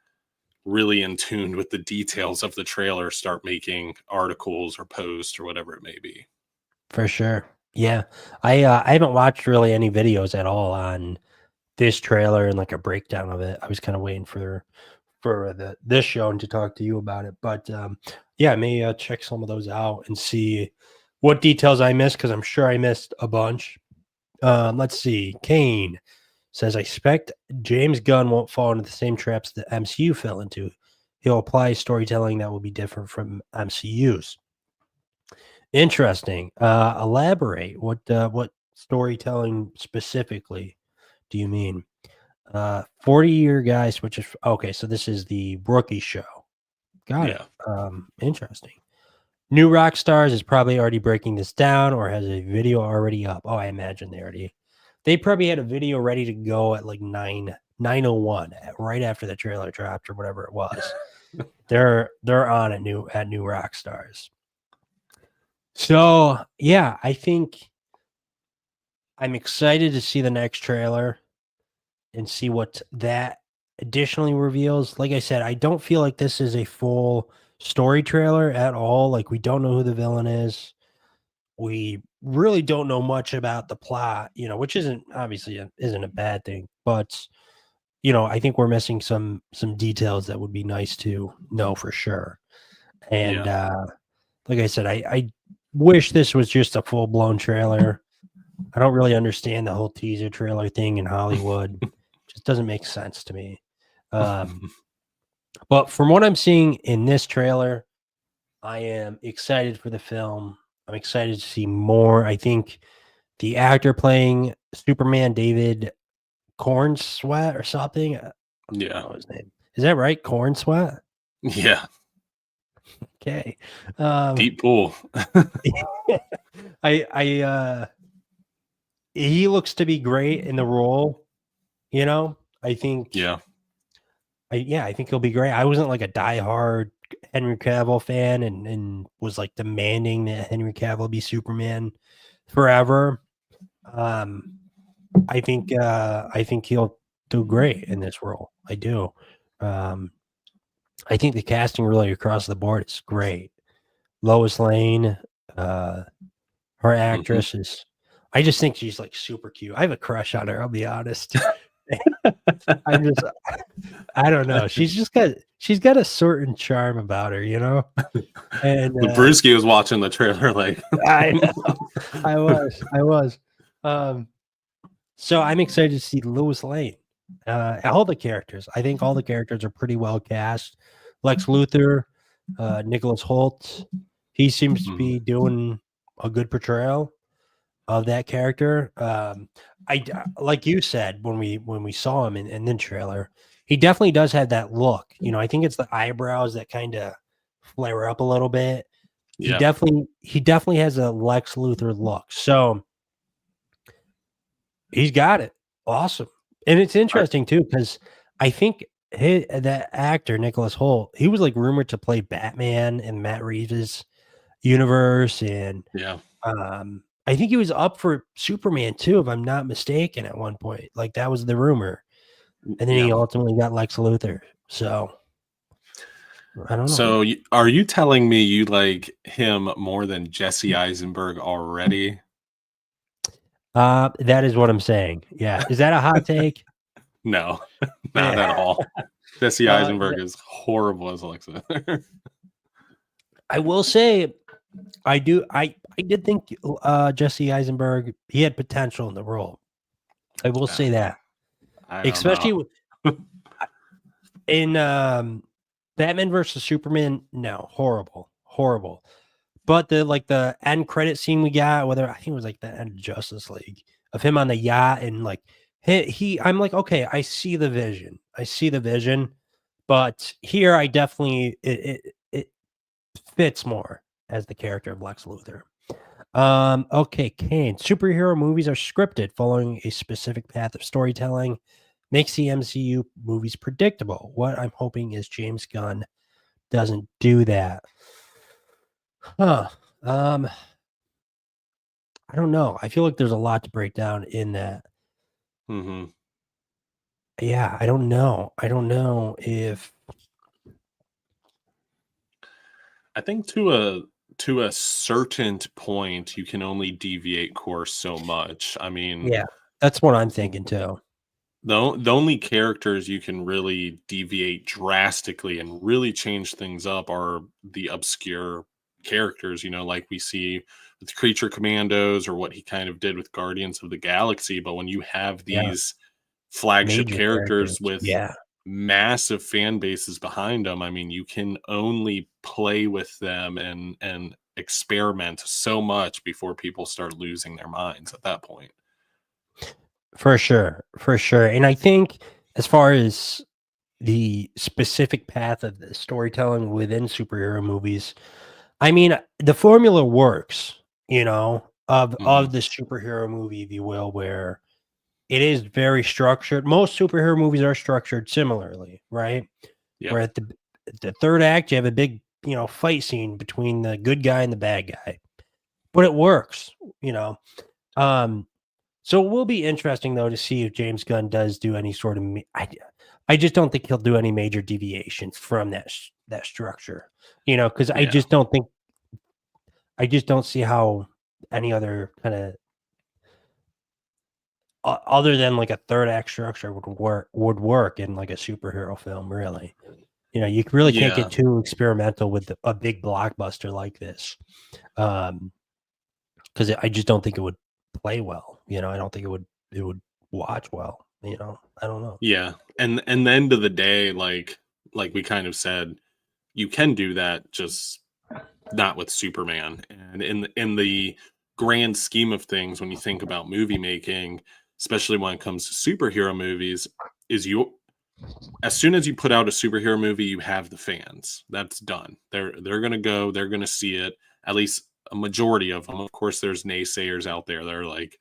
really in tune with the details of the trailer start making articles or posts or whatever it may be. For sure. Yeah. I haven't watched really any videos at all on this trailer and like a breakdown of it. I was kind of waiting for this show and to talk to you about it. But yeah, I may check some of those out and see what details I missed, because I'm sure I missed a bunch. Let's see. Kane says, I expect James Gunn won't fall into the same traps the MCU fell into. He'll apply storytelling that will be different from MCU's. Interesting. Elaborate. What storytelling specifically do you mean? 40-year guy switches. Okay, so this is the rookie show. Got it. Interesting. New Rock Stars is probably already breaking this down or has a video already up. Oh, I imagine they probably had a video ready to go at like 9:01, right after the trailer dropped or whatever it was. They're on at New Rock Stars. So yeah, I think I'm excited to see the next trailer and see what that additionally reveals. Like I said, I don't feel like this is a full story trailer at all. Like, we don't know who the villain is. We really don't know much about the plot, which isn't a bad thing, but I think we're missing some details that would be nice to know for sure. And like I said, I wish this was just a full-blown trailer. I don't really understand the whole teaser trailer thing in Hollywood. Just doesn't make sense to me. But from what I'm seeing in this trailer, I am excited for the film. I'm excited to see more. I think the actor playing Superman, David Cornsweet or something. I don't know his name. Is that right? Cornsweet? Yeah. Okay. Deep pool. He looks to be great in the role. I think. Yeah. I think he'll be great. I wasn't like a diehard Henry Cavill fan and was like demanding that Henry Cavill be Superman forever. I think he'll do great in this role. I do. I think the casting really across the board is great. Lois Lane, her actress is. I just think she's like super cute. I have a crush on her. I'll be honest. I don't know. She's got a certain charm about her, And Brewski was watching the trailer like I know. I was. So I'm excited to see Lois Lane. All the characters. I think all the characters are pretty well cast. Lex Luthor, Nicholas Hoult. He seems to be doing a good portrayal of that character. I like you said when we saw him in the trailer, he definitely does have that look. I think it's the eyebrows that kind of flare up a little bit. Yeah. He definitely has a Lex Luthor look. So he's got it. Awesome. And it's interesting too, because I think that actor Nicholas Hoult, he was like rumored to play Batman in Matt Reeves' universe, and I think he was up for Superman too, if I'm not mistaken, at one point. Like, that was the rumor. And then he ultimately got Lex Luthor. So, I don't know. So, are you telling me you like him more than Jesse Eisenberg already? That is what I'm saying. Yeah. Is that a hot take? No, not at all. Jesse Eisenberg is horrible as Lex Luthor. I will say, I did think Jesse Eisenberg, he had potential in the role. I will say that, especially in Batman versus Superman. No, horrible. But the end credit scene we got, I think it was like the end of Justice League, of him on the yacht and like I'm like, okay, I see the vision. I see the vision, but here I definitely it fits more as the character of Lex Luthor. Okay, Kane. Superhero movies are scripted, following a specific path of storytelling, makes the MCU movies predictable. What I'm hoping is James Gunn doesn't do that. Huh. I don't know. I feel like there's a lot to break down in that. Hmm. Yeah, I don't know. I don't know if I think to a certain point, you can only deviate course so much. I mean, yeah, that's what I'm thinking too. the only characters you can really deviate drastically and really change things up are the obscure characters, like we see with Creature Commandos or what he kind of did with Guardians of the Galaxy. But when you have Yeah, these flagship major characters characters. with Yeah. massive fan bases behind them, I mean, you can only play with them and experiment so much before people start losing their minds at that point. For sure, for sure. And I think as far as the specific path of the storytelling within superhero movies, I mean, the formula works, Mhm. of the superhero movie, if you will, where it is very structured. Most superhero movies are structured similarly, right? Yep. Where at the third act, you have a big, fight scene between the good guy and the bad guy, but it works, you know. Um, So it will be interesting though to see if James Gunn does do any sort of. I just don't think he'll do any major deviations from that structure, because Yeah. I just don't see how any other kind of other than like a third act structure would work in like a superhero film. Really, you really can't Yeah. get too experimental with a big blockbuster like this, because I just don't think it would play well. I don't think it would watch well. I don't know. Yeah. And the end of the day, like we kind of said, you can do that, just not with Superman. And in the grand scheme of things, when you think about movie making, especially when it comes to superhero movies, is you as soon as you put out a superhero movie, you have the fans. That's done. They're gonna go, they're gonna see it, at least a majority of them. Of course, there's naysayers out there that are like,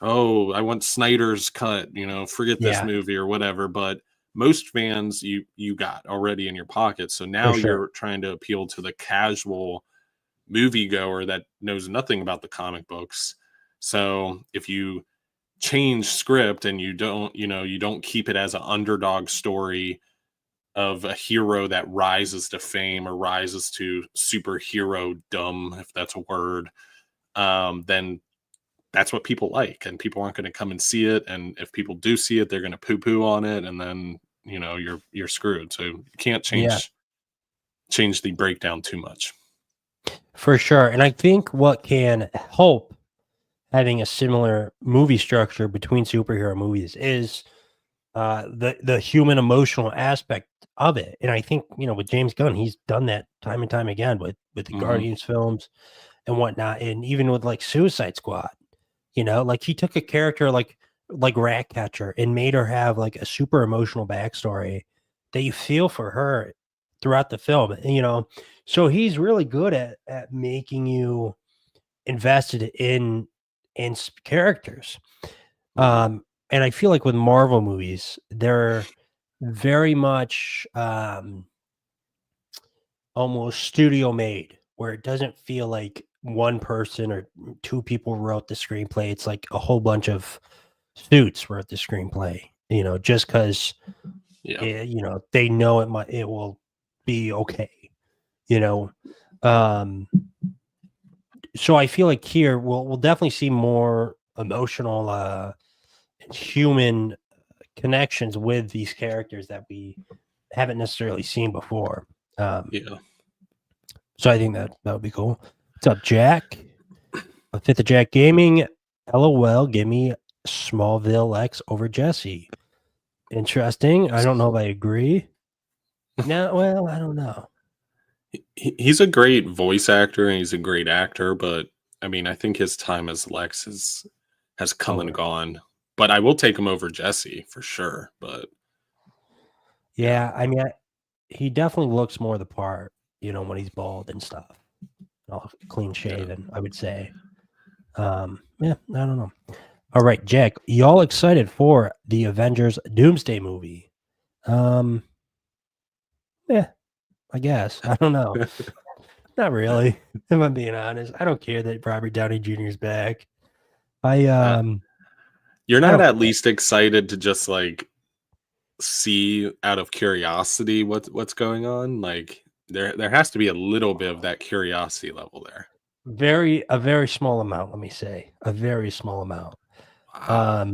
oh, I want Snyder's cut, forget this Yeah, movie or whatever. But most fans you got already in your pocket. So for now sure. you're trying to appeal to the casual moviegoer that knows nothing about the comic books. So if you change script and you don't keep it as an underdog story of a hero that rises to fame or rises to superhero dumb, if that's a word, then that's what people like, and people aren't going to come and see it. And if people do see it, they're going to poo poo on it, and then you're screwed. So you can't Yeah, change the breakdown too much. for sure. And I think what can help having a similar movie structure between superhero movies is the human emotional aspect of it. And I think with James Gunn, he's done that time and time again with the Hmm. Guardians films and whatnot, and even with like Suicide Squad. Like he took a character like Ratcatcher and made her have like a super emotional backstory that you feel for her throughout the film. So he's really good at making you invested in characters. Hmm. And I feel like with Marvel movies, they're very much almost studio made, where it doesn't feel like one person or two people wrote the screenplay. It's like a whole bunch of suits wrote the screenplay. Just because Yeah. they know it will be okay. You know, um, so I feel like here we'll definitely see more emotional, and human connections with these characters that we haven't necessarily seen before. Um, Yeah. so I think that would be cool. What's up, Jack? Fifth of Jack Gaming. LOL. Give me Smallville X over Jesse. Interesting. I don't know if I agree. No, well, I don't know. He's a great voice actor and he's a great actor, but I mean, I think his time as Lex has come and Over. gone. but I will take him over Jesse for sure. But Yeah, I mean, he definitely looks more the part, when he's bald and stuff, all clean shaven. I would say. Yeah, I don't know. All right, Jack, y'all excited for the Avengers Doomsday movie? Yeah, I guess. I don't know. Not really, if I'm being honest. I don't care that Robert Downey Jr. is back. you're I not don't at care. least excited to just like see out of curiosity what's going on. Like there has to be a little bit of that curiosity level there. A very small amount, let me say. A very small amount. Wow.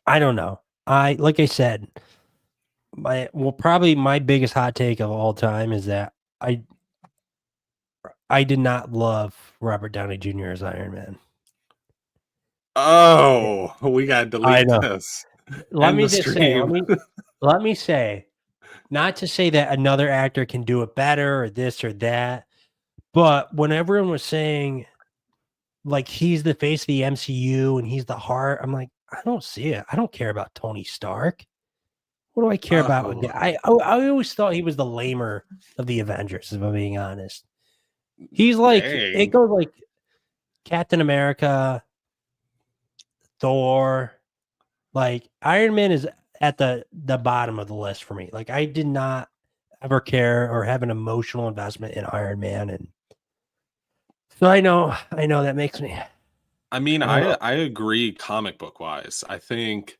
I don't know. Like I said, probably my biggest hot take of all time is that I did not love Robert Downey Jr. as Iron Man. Oh, we gotta I delete know. this. Let End me the just say, stream. let me say, not to say that another actor can do it better or this or that, but when everyone was saying like he's the face of the MCU and he's the heart, I'm like, I don't see it. I don't care about Tony Stark. What do I care about with Oh, that? I always thought he was the lamer of the Avengers, if I'm being honest. He's like it dang. goes like Captain America, Thor, like Iron Man is at the bottom of the list for me. Like I did not ever care or have an emotional investment in Iron Man, and so I know that makes me. I mean, I don't know. I agree comic book wise. I think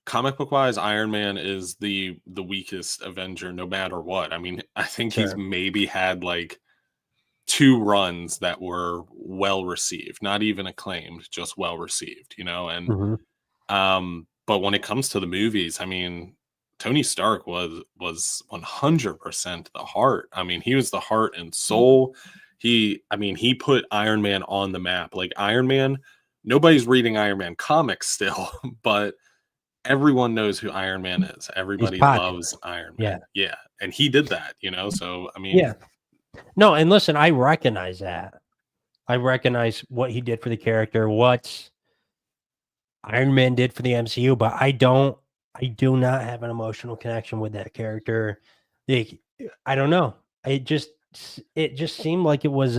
comic book wise, Iron Man is the weakest Avenger no matter what. I mean, I think he's Sure. maybe had like 2 runs that were well received, not even acclaimed, just well received, and Mhm. but when it comes to the movies, I mean, Tony Stark was 100% the heart. I mean, he was the heart and soul. He put Iron Man on the map. Like Iron Man, nobody's reading Iron Man comics still, but everyone knows who Iron Man is. He's Everybody popular. loves Iron Yeah. Man. Yeah, and he did that, So I mean, Yeah. No, and listen, I recognize that. I recognize what he did for the character, what Iron Man did for the MCU, but I do not have an emotional connection with that character. Like, I don't know. It just seemed like it was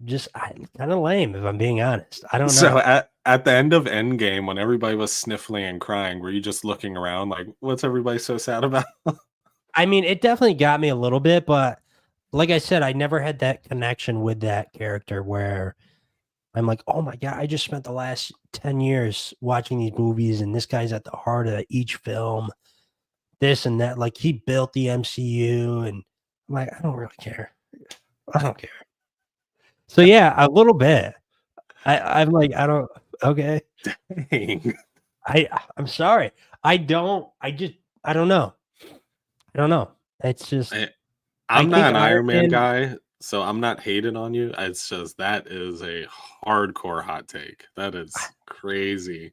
just kind of lame, if I'm being honest. I don't so know. at the end of Endgame, when everybody was sniffling and crying, were you just looking around like, what's everybody so sad about? I mean, it definitely got me a little bit, but like I said, I never had that connection with that character where I'm like, oh my God, I just spent the last 10 years watching these movies, and this guy's at the heart of each film, this and that. Like, he built the MCU, and I'm like, I don't really care. I don't care. So, yeah, a little bit. I'm like, I don't, okay. Dang. I'm sorry. I don't know. I don't know. It's just, I I'm think not an Iron Iron Man Man guy, so I'm not hating on you. It's just that is a hardcore hot take. That is crazy.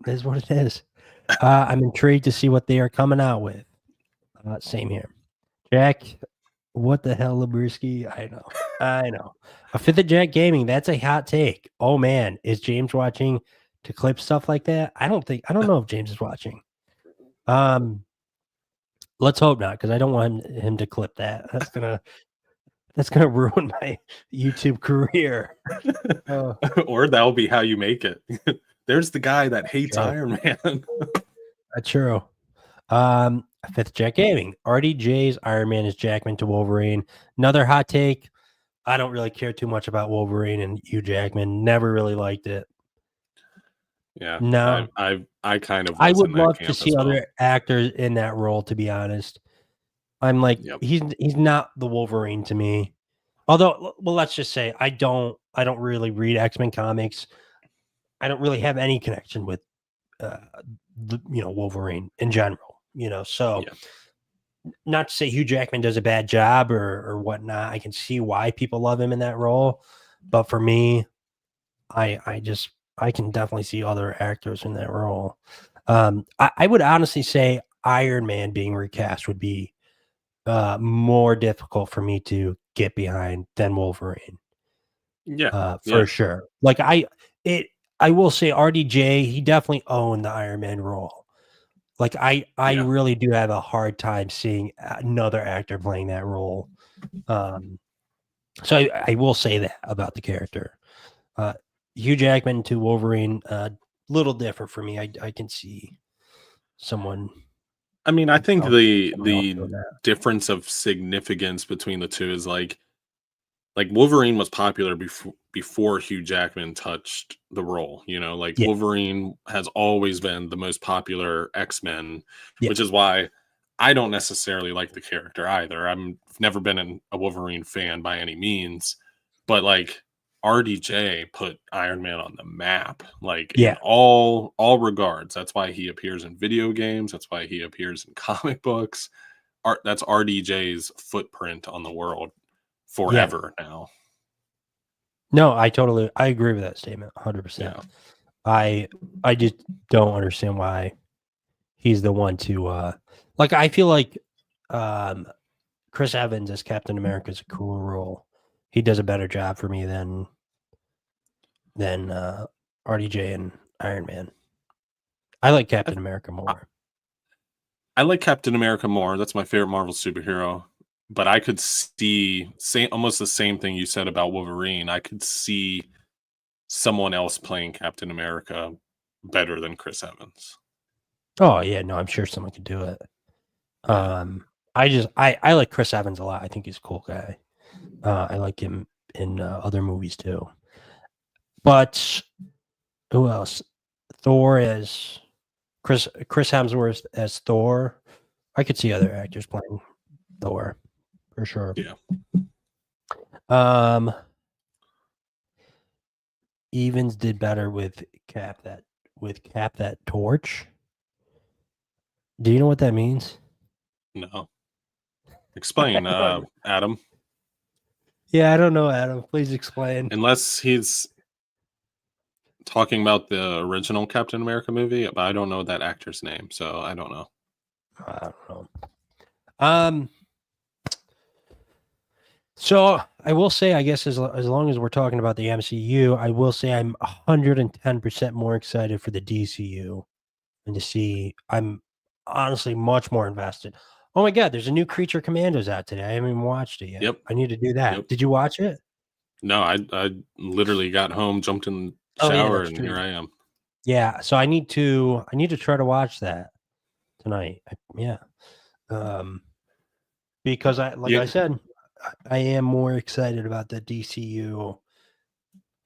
is what it is. I'm intrigued to see what they are coming out with. Same here. Jack, what the hell, Labrisky? I know. A fifth of Jack Gaming, that's a hot take. Oh man, is James watching to clip stuff like that? I don't know if James is watching. Let's hope not, because I don't want him to clip that. That's gonna ruin my YouTube career. Or that'll be how you make it. There's the guy that hates Okay. Iron Man. That's true. Fifth Jack Gaming. RDJ's Iron Man is Jackman to Wolverine. Another hot take. I don't really care too much about Wolverine and Hugh Jackman. Never really liked it. Yeah. No. I kind of I was would in that love to camp see as well. other actors in that role, to be honest. I'm like, Yep. he's not the Wolverine to me. Although, well, let's just say I don't really read X-Men comics. I don't really have any connection with Wolverine in general. So not to say Hugh Jackman does a bad job or whatnot. I can see why people love him in that role, but for me, I can definitely see other actors in that role. I would honestly say Iron Man being recast would be more difficult for me to get behind than Wolverine. Yeah. For sure. Like I will say RDJ, he definitely owned the Iron Man role. Like I Yeah. really do have a hard time seeing another actor playing that role. So I will say that about the character. Hugh Jackman to Wolverine, little different for me. I can see someone. I mean, I think someone else the doing that. difference of significance between the two is like Wolverine was popular before Hugh Jackman touched the role. You know, like Yeah. Wolverine has always been the most popular X-Men, Yeah. which is why I don't necessarily like the character either. I've never been a Wolverine fan by any means, but like RDJ put Iron Man on the map, like in Yeah. all regards. That's why he appears in video games. That's why he appears in comic books. That's RDJ's footprint on the world forever now. No, I agree with that statement 100%. Yeah. I just don't understand why he's the one to like I feel like Chris Evans as Captain America is a cool role. He does a better job for me than RDJ and Iron Man. I like Captain America more. I like Captain America more. That's my favorite Marvel superhero. But I could see almost the same thing you said about Wolverine. I could see someone else playing Captain America better than Chris Evans. Oh yeah, no, I'm sure someone could do it. I like Chris Evans a lot. I think he's a cool guy. I like him in other movies too. But who else? Thor as Chris Hemsworth as Thor. I could see other actors playing Thor for sure. Yeah. Evans did better with Cap that torch. Do you know what that means? No. Explain, Adam. Yeah, I don't know, Adam. Please explain. Unless he's talking about the original Captain America movie, but I don't know that actor's name, so I don't know. I don't know. So I will say, I guess as long as we're talking about the MCU, I will say I'm 110% more excited for the DCU and to see. I'm honestly much more invested. Oh my God, there's a new Creature Commandos out today. I haven't even watched it yet. Yep. I need to do that. Yep. Did you watch it? No, I literally got home, jumped in the shower, and here I am. Yeah, so I need to try to watch that tonight. Because I said, I am more excited about the DCU,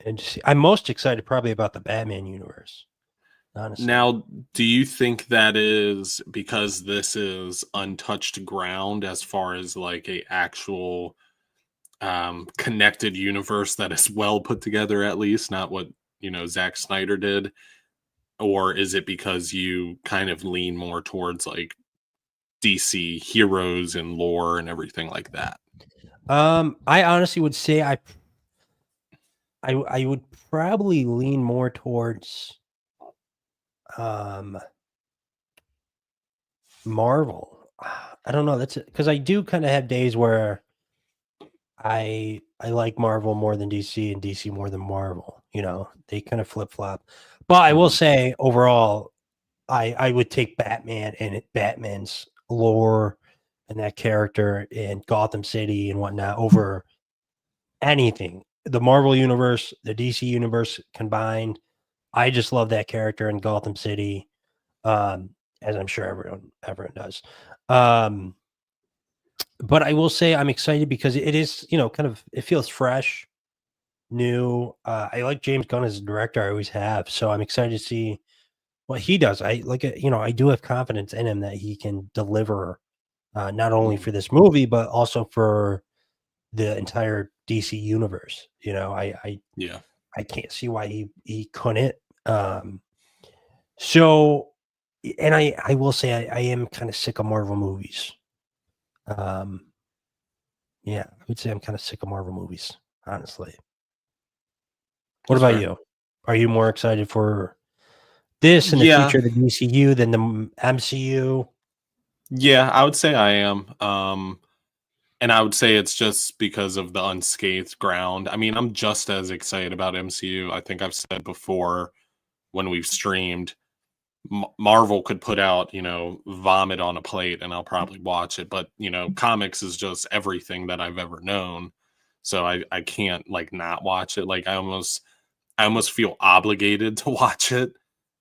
and I'm most excited probably about the Batman universe. Honestly. Now, do you think that is because this is untouched ground as far as like a actual connected universe that is well put together, at least not what Zack Snyder did, or is it because you kind of lean more towards like DC heroes and lore and everything like that? I honestly would say I would probably lean more towards Marvel. I don't know. That's because I do kind of have days where I like Marvel more than DC and DC more than Marvel. They kind of flip flop. But I will say overall, I would take Batman and Batman's lore and that character in Gotham City and whatnot over anything. The Marvel universe, the DC universe combined. I just love that character in Gotham City, as I'm sure everyone does. But I will say I'm excited because it is, it feels fresh, new. I like James Gunn as a director. I always have. So I'm excited to see what he does. I do have confidence in him that he can deliver not only for this movie, but also for the entire DC universe. I can't see why he couldn't. So, and I will say I am kind of sick of Marvel movies. Yeah, I would say I'm kind of sick of Marvel movies, honestly. What That's about fair. you? Are you more excited for this in the future of the DCU than the MCU? Yeah, I would say I am. And I would say it's just because of the unscathed ground. I mean, I'm just as excited about MCU. I think I've said before when we've streamed, Marvel could put out, vomit on a plate and I'll probably watch it. But, comics is just everything that I've ever known. So I can't like not watch it. Like I almost feel obligated to watch it.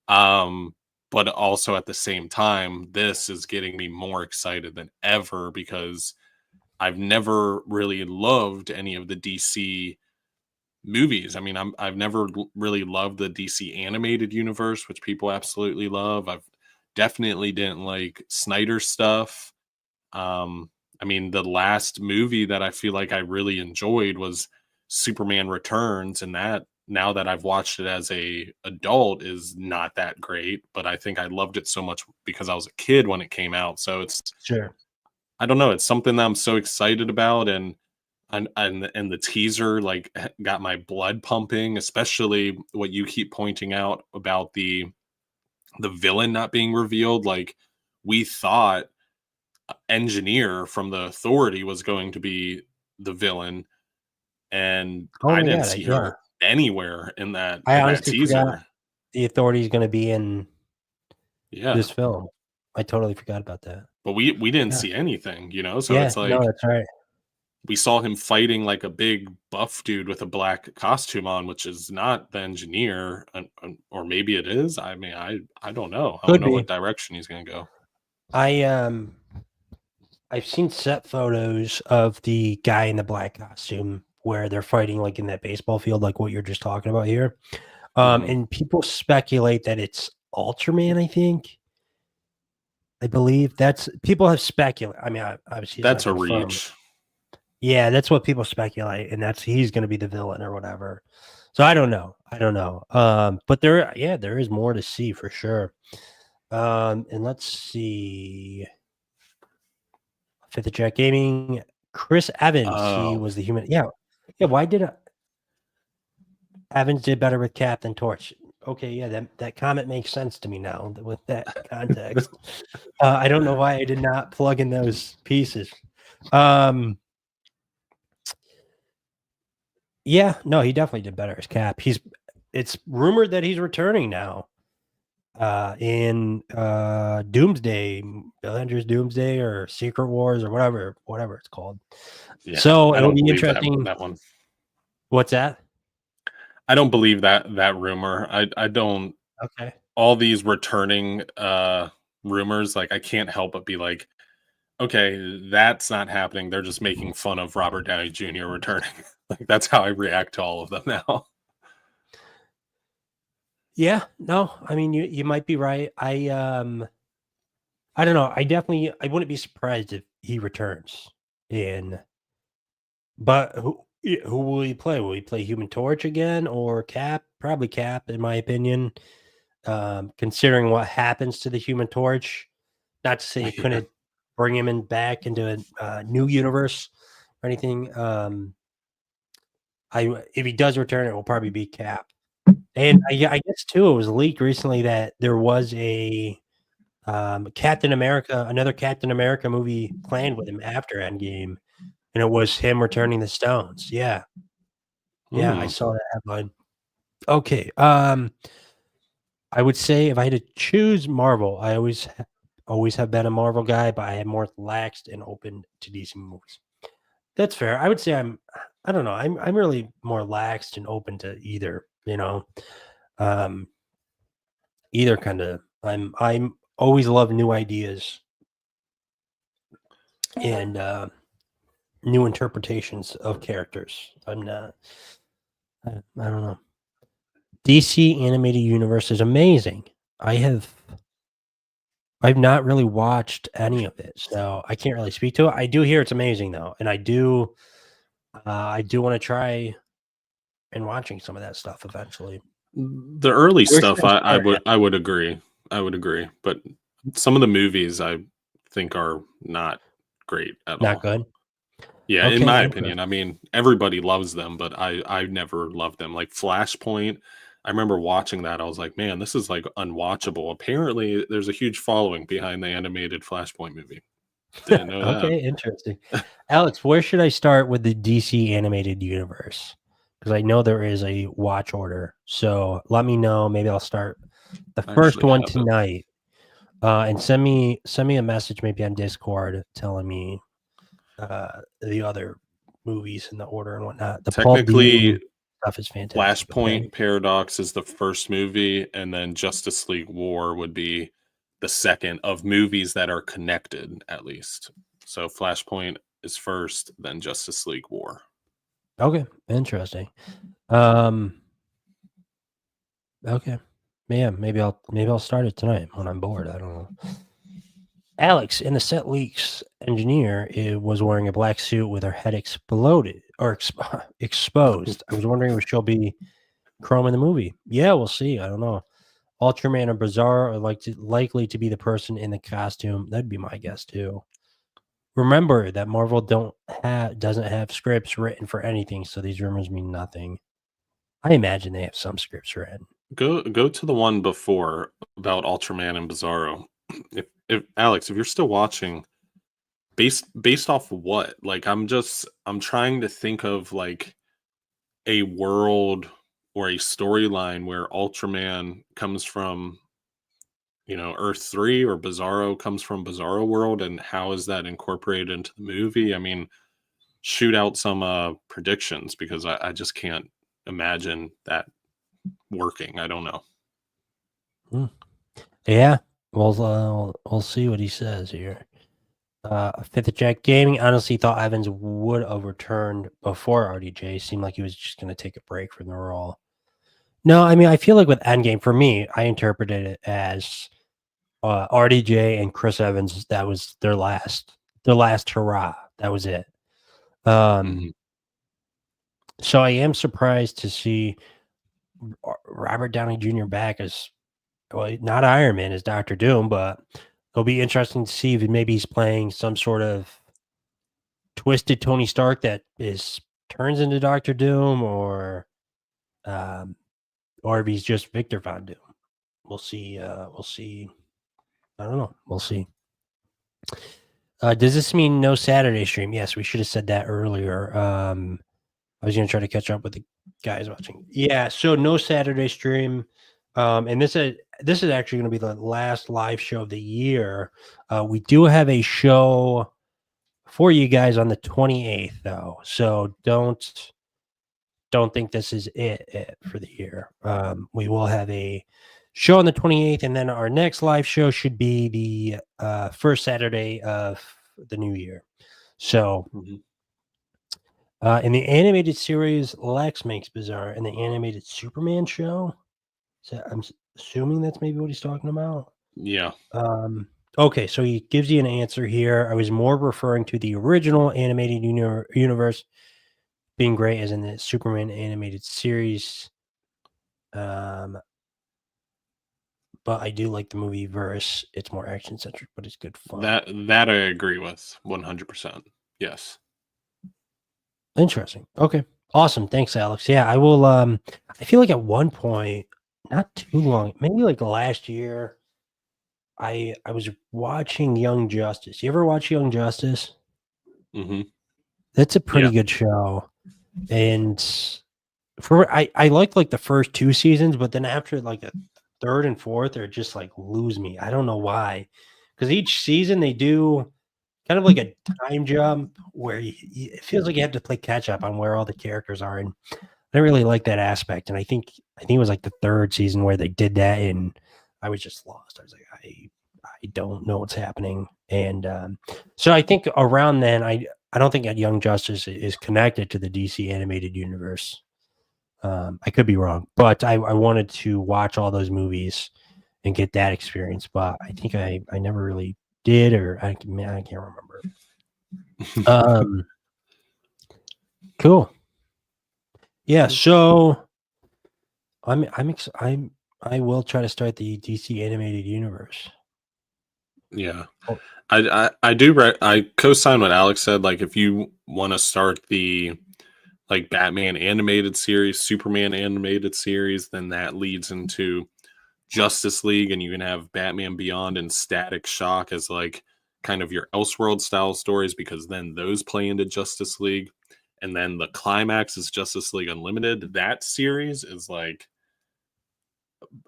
But also at the same time, this is getting me more excited than ever because I've never really loved any of the DC movies. I mean, I've never really loved the DC animated universe, which people absolutely love. I've definitely didn't like Snyder stuff. I mean, the last movie that I feel like I really enjoyed was Superman Returns, and that now that I've watched it as a adult is not that great, but I think I loved it so much because I was a kid when it came out. So it's Sure. I don't know, it's something that I'm so excited about and the teaser like got my blood pumping, especially what you keep pointing out about the villain not being revealed. Like we thought Engineer from the Authority was going to be the villain, and Oh I my didn't god, see yeah. her anywhere in that I honestly forgot teaser. the Authority is going to be in Yeah, this film. I totally forgot about that. but we didn't Yeah. see anything, so Yeah, it's no, like that's right. we saw him fighting like a big buff dude with a black costume on, which is not the Engineer, or maybe it is. I mean, I don't know. I Could don't know be. what direction he's gonna go. I've seen set photos of the guy in the black costume where they're fighting like in that baseball field, like what you're just talking about here. Mhm. And people speculate that it's Ultraman, I believe. That's people have speculated. I mean, obviously it's That's not a confirmed. reach. Yeah, that's what people speculate, and that's he's gonna be the villain or whatever. So I don't know. But there is more to see for sure. And let's see. Fifth of Jack Gaming, Chris Evans. He Oh, was the human. Yeah. Why did Evans did better with Cap than Torch? Okay, yeah, that comment makes sense to me now with that context. I don't know why I did not plug in those pieces. Yeah, no, he definitely did better as Cap. It's rumored that he's returning now. In Doomsday, Avengers Doomsday or Secret Wars or whatever it's called. yeah. So I it'll don't be believe interesting. that one. What's that? I don't believe that rumor. I don't. Okay. All these returning rumors, like I can't help but be like, okay, that's not happening. They're just making fun of Robert Downey Jr. returning. Like that's how I react to all of them now. Yeah, no, I mean you might be right. I don't know. I wouldn't be surprised if he returns in, but who will he play? Will he play Human Torch again or Cap? Probably Cap, in my opinion. Considering what happens to the Human Torch, not to say you Yeah. couldn't bring him in back into a new universe or anything. If he does return, it will probably be Cap. And I guess too, it was leaked recently that there was a Captain America, another Captain America movie planned with him after Endgame, and it was him returning the stones. Yeah, I Hmm. saw that headline. Okay, I would say if I had to choose Marvel, I always have been a Marvel guy, but I am more laxed and open to DC movies. That's fair. I would say I don't know. I'm really more laxed and open to either. Um, either kind of. I'm always love new ideas and new interpretations of characters. I'm not. I don't know. DC animated universe is amazing. I've not really watched any of it, so I can't really speak to it. I do hear it's amazing though, and I do want to try and watching some of that stuff eventually. The early Where should stuff, I I start would at? I would agree. I would agree, but some of the movies I think are not great at Not all. good. Yeah, in Okay, my interesting. opinion. I mean, everybody loves them, but I never loved them. Like Flashpoint, I remember watching that. I was like, man, this is like unwatchable. Apparently, there's a huge following behind the animated Flashpoint movie. Didn't know that. Okay, interesting. Alex, where should I start with the DC animated universe? Because I know there is a watch order. So let me know. Maybe I'll start the I first actually one have it. tonight. And send me a message maybe on Discord telling me the other movies in the order and whatnot. The Paul Technically, Dini stuff is fantastic. Flashpoint Okay? Paradox is the first movie, and then Justice League War would be the second of movies that are connected, at least. So Flashpoint is first, then Justice League War. Okay, interesting. Okay. Yeah, maybe I'll start it tonight when I'm bored. I don't know. Alex in the set leaks engineer was wearing a black suit with her head exploded or exposed. I was wondering if she'll be Chrome in the movie. Yeah, we'll see. I don't know. Ultraman and Bizarro are likely to be the person in the costume. That'd be my guess too. Remember that Marvel doesn't have scripts written for anything, so these rumors mean nothing. I imagine they have some scripts written. Go to the one before about Ultraman and Bizarro. If Alex, if you're still watching, based off of what? Like I'm trying to think of like a world or a storyline where Ultraman comes from, Earth 3, or Bizarro comes from Bizarro World, and how is that incorporated into the movie? I mean, shoot out some predictions, because I just can't imagine that working. I don't know. Yeah, we'll see what he says here. Fifth Jack Gaming honestly thought Evans would have returned before RDJ. Seemed like he was just going to take a break from the role. No, I mean I feel like with Endgame, for me, I interpreted it as RDJ and Chris Evans. That was their last hurrah. That was it. Mhm. So I am surprised to see Robert Downey Jr. back as, well, not Iron Man, as Doctor Doom, but it'll be interesting to see if maybe he's playing some sort of twisted Tony Stark that turns into Doctor Doom, or if he's just Victor Von Doom. We'll see. We'll see. I don't know. We'll see. Does this mean no Saturday stream? Yes, we should have said that earlier. I was going to try to catch up with the guys watching. Yeah, so no Saturday stream. And this is actually going to be the last live show of the year. We do have a show for you guys on the 28th, though. So don't think this is it for the year. We will have a show on the 28th, and then our next live show should be the first Saturday of the new year. So in the animated series, Lex makes Bizarre. In the animated Superman show, so I'm assuming that's maybe what he's talking about. Yeah. Okay, so he gives you an answer here. I was more referring to the original animated universe being great, as in the Superman animated series. But I do like the movie verse. It's more action centric, but it's good fun. That I agree with 100%. Yes. Interesting. Okay. Awesome. Thanks, Alex. Yeah, I will. I feel like at one point, not too long, maybe like last year, I was watching Young Justice. You ever watch Young Justice? Mm-hmm. That's a pretty good show. And I liked like the first two seasons, but then after like the third and fourth, they're just like lose me. I don't know why. Because each season they do kind of like a time jump where it feels like you have to play catch up on where all the characters are, and I really like that aspect. And I think it was like the third season where they did that, and I was just lost. I was like, I don't know what's happening, and so I think around then, I don't think that Young Justice is connected to the DC animated universe. I could be wrong, but I wanted to watch all those movies and get that experience, but I think I never really did, or I can't remember. Cool. Yeah, so I will try to start the DC animated universe. Yeah. Oh. I do I co-sign what Alex said. Like, if you want to start the like Batman animated series, Superman animated series, then that leads into Justice League, and you can have Batman Beyond and Static Shock as like kind of your Elseworld style stories, because then those play into Justice League. And then the climax is Justice League Unlimited. That series is like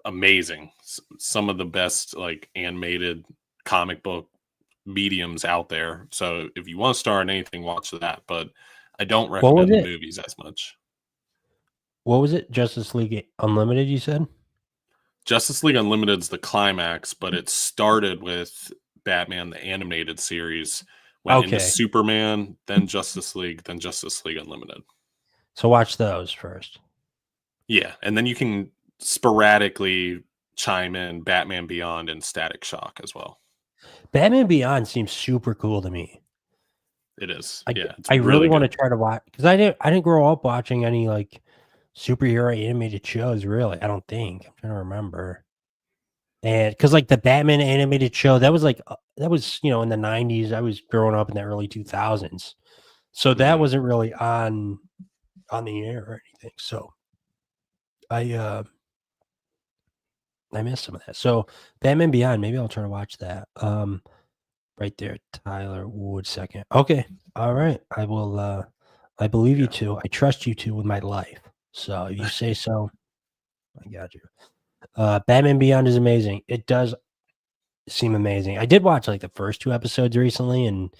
amazing. Some of the best like animated comic book mediums out there. So if you want to start anything, watch that. But I don't What was recommend the it? movies as much. What was it? Justice League Unlimited, you said? Justice League Unlimited's the climax, but it started with Batman the animated series, went into Okay. Superman, then Justice League, then Justice League Unlimited. So watch those first. Yeah, and then you can sporadically chime in Batman Beyond and Static Shock as well. Batman Beyond seems super cool to me. It is. I, Yeah, it's I really want to good. try to watch because I didn't grow up watching any like superhero animated shows. Really, I don't think. I'm trying to remember. And because like the Batman animated show, that was like in the 90s. I was growing up in the early 2000s, so that Mhm. wasn't really on the air or anything. So I missed some of that. So Batman Beyond, maybe I'll try to watch that. Right there, Tyler Wood second. Okay. All right. I will I believe you Yeah. two. I trust you two with my life. So if you say so, I got you. Batman Beyond is amazing. It does seem amazing. I did watch like the first 2 episodes recently, and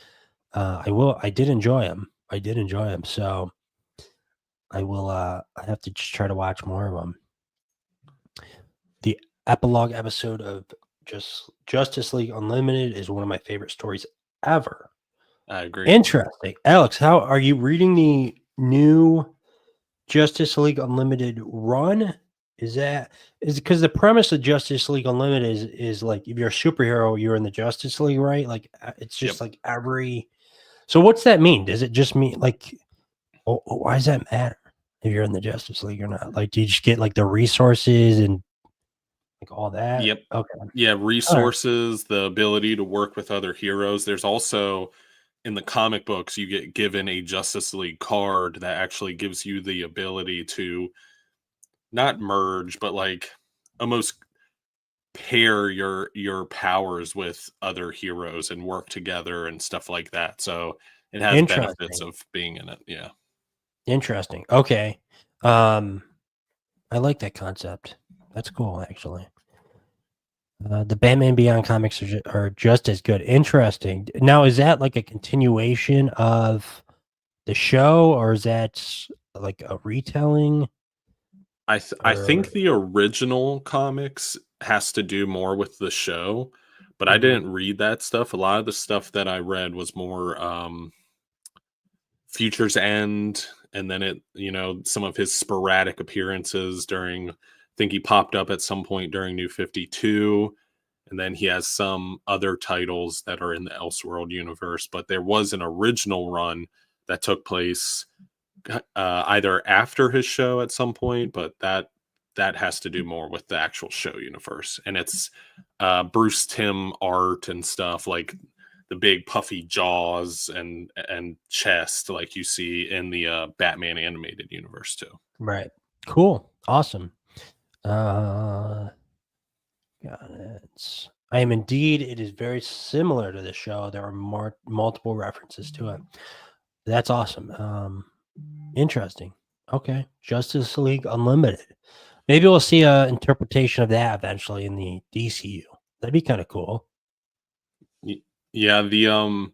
I did enjoy them. I did enjoy them. So I will I have to just try to watch more of them. The epilogue episode of Justice League Unlimited is one of my favorite stories ever. I agree. Interesting. Alex, how are you reading the new Justice League Unlimited run? Is because the premise of Justice League Unlimited is like if you're a superhero, you're in the Justice League, right? Like it's just Yep. like every. So what's that mean? Does it just mean like why does that matter if you're in the Justice League or not? Like do you just get like the resources and like all that? Yep. Okay. Yeah, resources, the ability to work with other heroes. There's also in the comic books, you get given a Justice League card that actually gives you the ability to not merge, but like almost pair your powers with other heroes and work together and stuff like that. So it has benefits Interesting. of being in it. Yeah. Interesting. Okay. I like that concept. That's cool, actually. The Batman Beyond comics are just as good. Interesting. Now, is that like a continuation of the show, or is that like a retelling? I think the original comics has to do more with the show, but I Mhm. didn't read that stuff. A lot of the stuff that I read was more Future's End, and then some of his sporadic appearances during, I think he popped up at some point during New 52, and then he has some other titles that are in the Elseworld universe, but there was an original run that took place either after his show at some point, but that has to do more with the actual show universe, and it's Bruce Timm art and stuff, like the big puffy jaws and chest like you see in the Batman animated universe too. Right. Cool. Awesome. Got it. I am indeed. It is very similar to the show. There are multiple references to it. That's awesome. Interesting. Okay. Justice League Unlimited. Maybe we'll see an interpretation of that eventually in the DCU. That'd be kind of cool. Yeah, the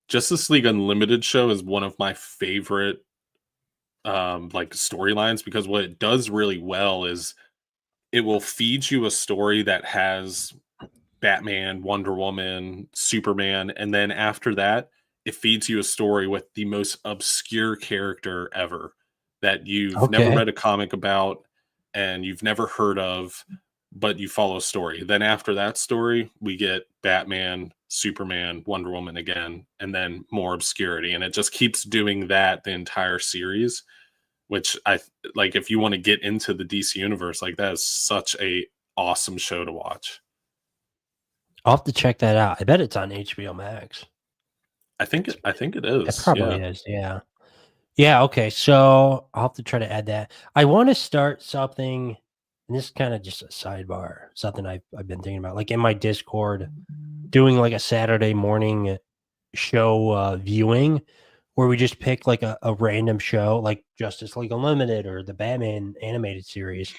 Justice League Unlimited show is one of my favorite like storylines, because what it does really well is it will feed you a story that has Batman, Wonder Woman, Superman, and then after that, it feeds you a story with the most obscure character ever that you've never Okay. read a comic about and you've never heard of, but you follow a story. Then after that story, we get Batman, Superman, Wonder Woman again, and then more obscurity. And it just keeps doing that the entire series, which I like. If you want to get into the DC universe, like that is such a awesome show to watch. I'll have to check that out. I bet it's on HBO Max. I think it It is. probably Yeah. is. Yeah. Yeah. Okay. So I'll have to try to add that. I want to start something, and this is kind of just a sidebar, something I've been thinking about. Like in my Discord, doing like a Saturday morning show viewing where we just pick like a random show like Justice League Unlimited or the Batman animated series.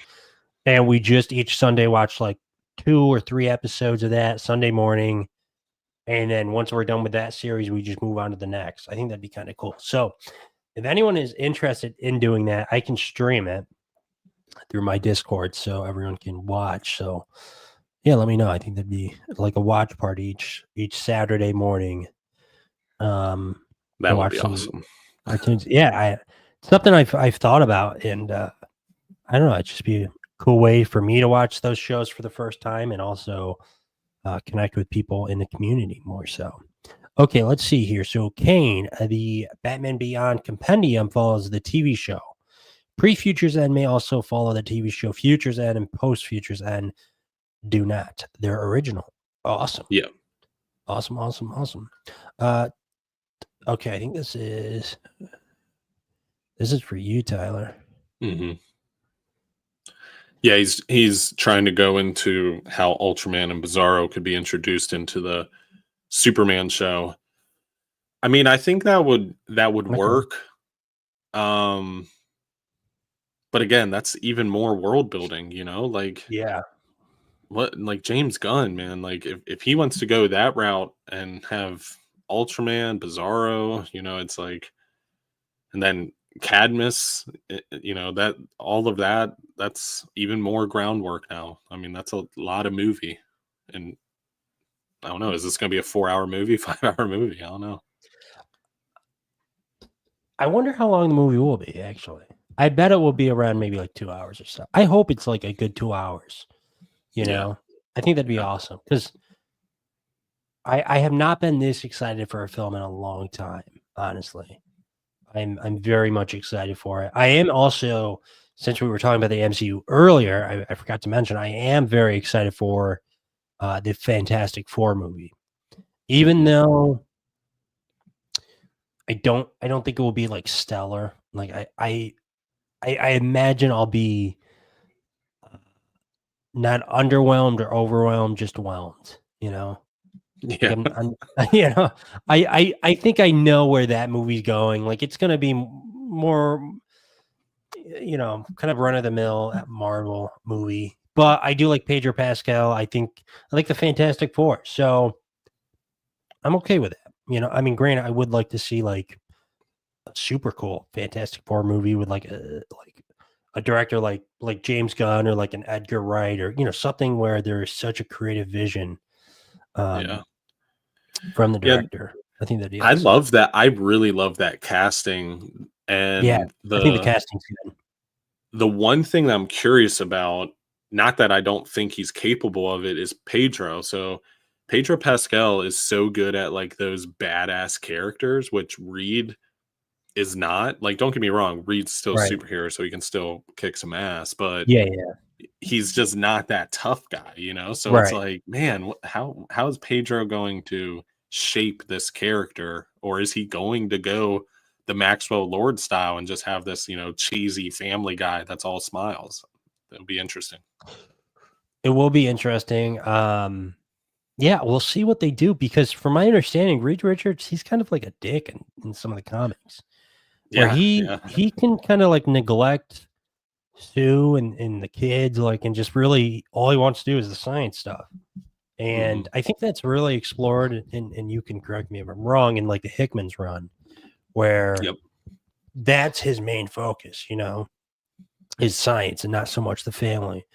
And we just each Sunday watch like 2 or 3 episodes of that Sunday morning. And then once we're done with that series, we just move on to the next. I think that'd be kind of cool. So if anyone is interested in doing that, I can stream it through my Discord so everyone can watch. So yeah, let me know. I think that'd be like a watch party each Saturday morning. That would watch be some awesome. cartoons. Yeah, it's something I've thought about, and I don't know. It'd just be a cool way for me to watch those shows for the first time, and also connect with people in the community more so. Okay, let's see here. So, Kane, the Batman Beyond Compendium follows the TV show. Pre-Futures End may also follow the TV show Futures End, and post-Futures End do not. They're original. Awesome. Yeah. Awesome. Okay, I think this is for you, Tyler. Mm-hmm. Yeah, he's trying to go into how Ultraman and Bizarro could be introduced into the Superman show. I mean, I think that would work. But again, that's even more world building, like Yeah. like James Gunn, man, like if he wants to go that route and have Ultraman, Bizarro, it's like, and then Cadmus, that all of that's even more groundwork now. I mean, that's a lot of movie. And I don't know, is this going to be a 4-hour movie, 5-hour movie? I don't know. I wonder how long the movie will be, actually. I bet it will be around maybe like 2 hours or so. I hope it's like a good 2 hours. I think that'd be awesome because I have not been this excited for a film in a long time, honestly. I'm very much excited for it. I am also, since we were talking about the MCU earlier, I forgot to mention I am very excited for the Fantastic Four movie. Even though I don't think it will be like stellar. Like I imagine I'll be not underwhelmed or overwhelmed, just whelmed, Yeah. I think I know where that movie's going. Like it's gonna be more, kind of run of the mill Marvel movie. But I do like Pedro Pascal. I like the Fantastic Four. So I'm okay with that. I mean, granted, I would like to see like a super cool Fantastic Four movie with like a director like James Gunn or like an Edgar Wright or something where there is such a creative vision from the director. I think that'd be awesome. I love that. I really love that casting. And I think the casting's good. The one thing that I'm curious about, not that I don't think he's capable of it, is Pedro. So Pedro Pascal is so good at like those badass characters, which Reed is not. Like, don't get me wrong, Reed's still a superhero, so he can still kick some ass, but he's just not that tough guy, So it's like, man, how is Pedro going to shape this character, or is he going to go the Maxwell Lord style and just have this, cheesy family guy that's all smiles? It'll be interesting. It will be interesting. Yeah, we'll see what they do because, from my understanding, Reed Richards, he's kind of like a dick in some of the comics. Where he can kind of like neglect Sue and the kids, like, and just really all he wants to do is the science stuff. And I think that's really explored, and you can correct me if I'm wrong, in like the Hickman's run, where that's his main focus, is science and not so much the family.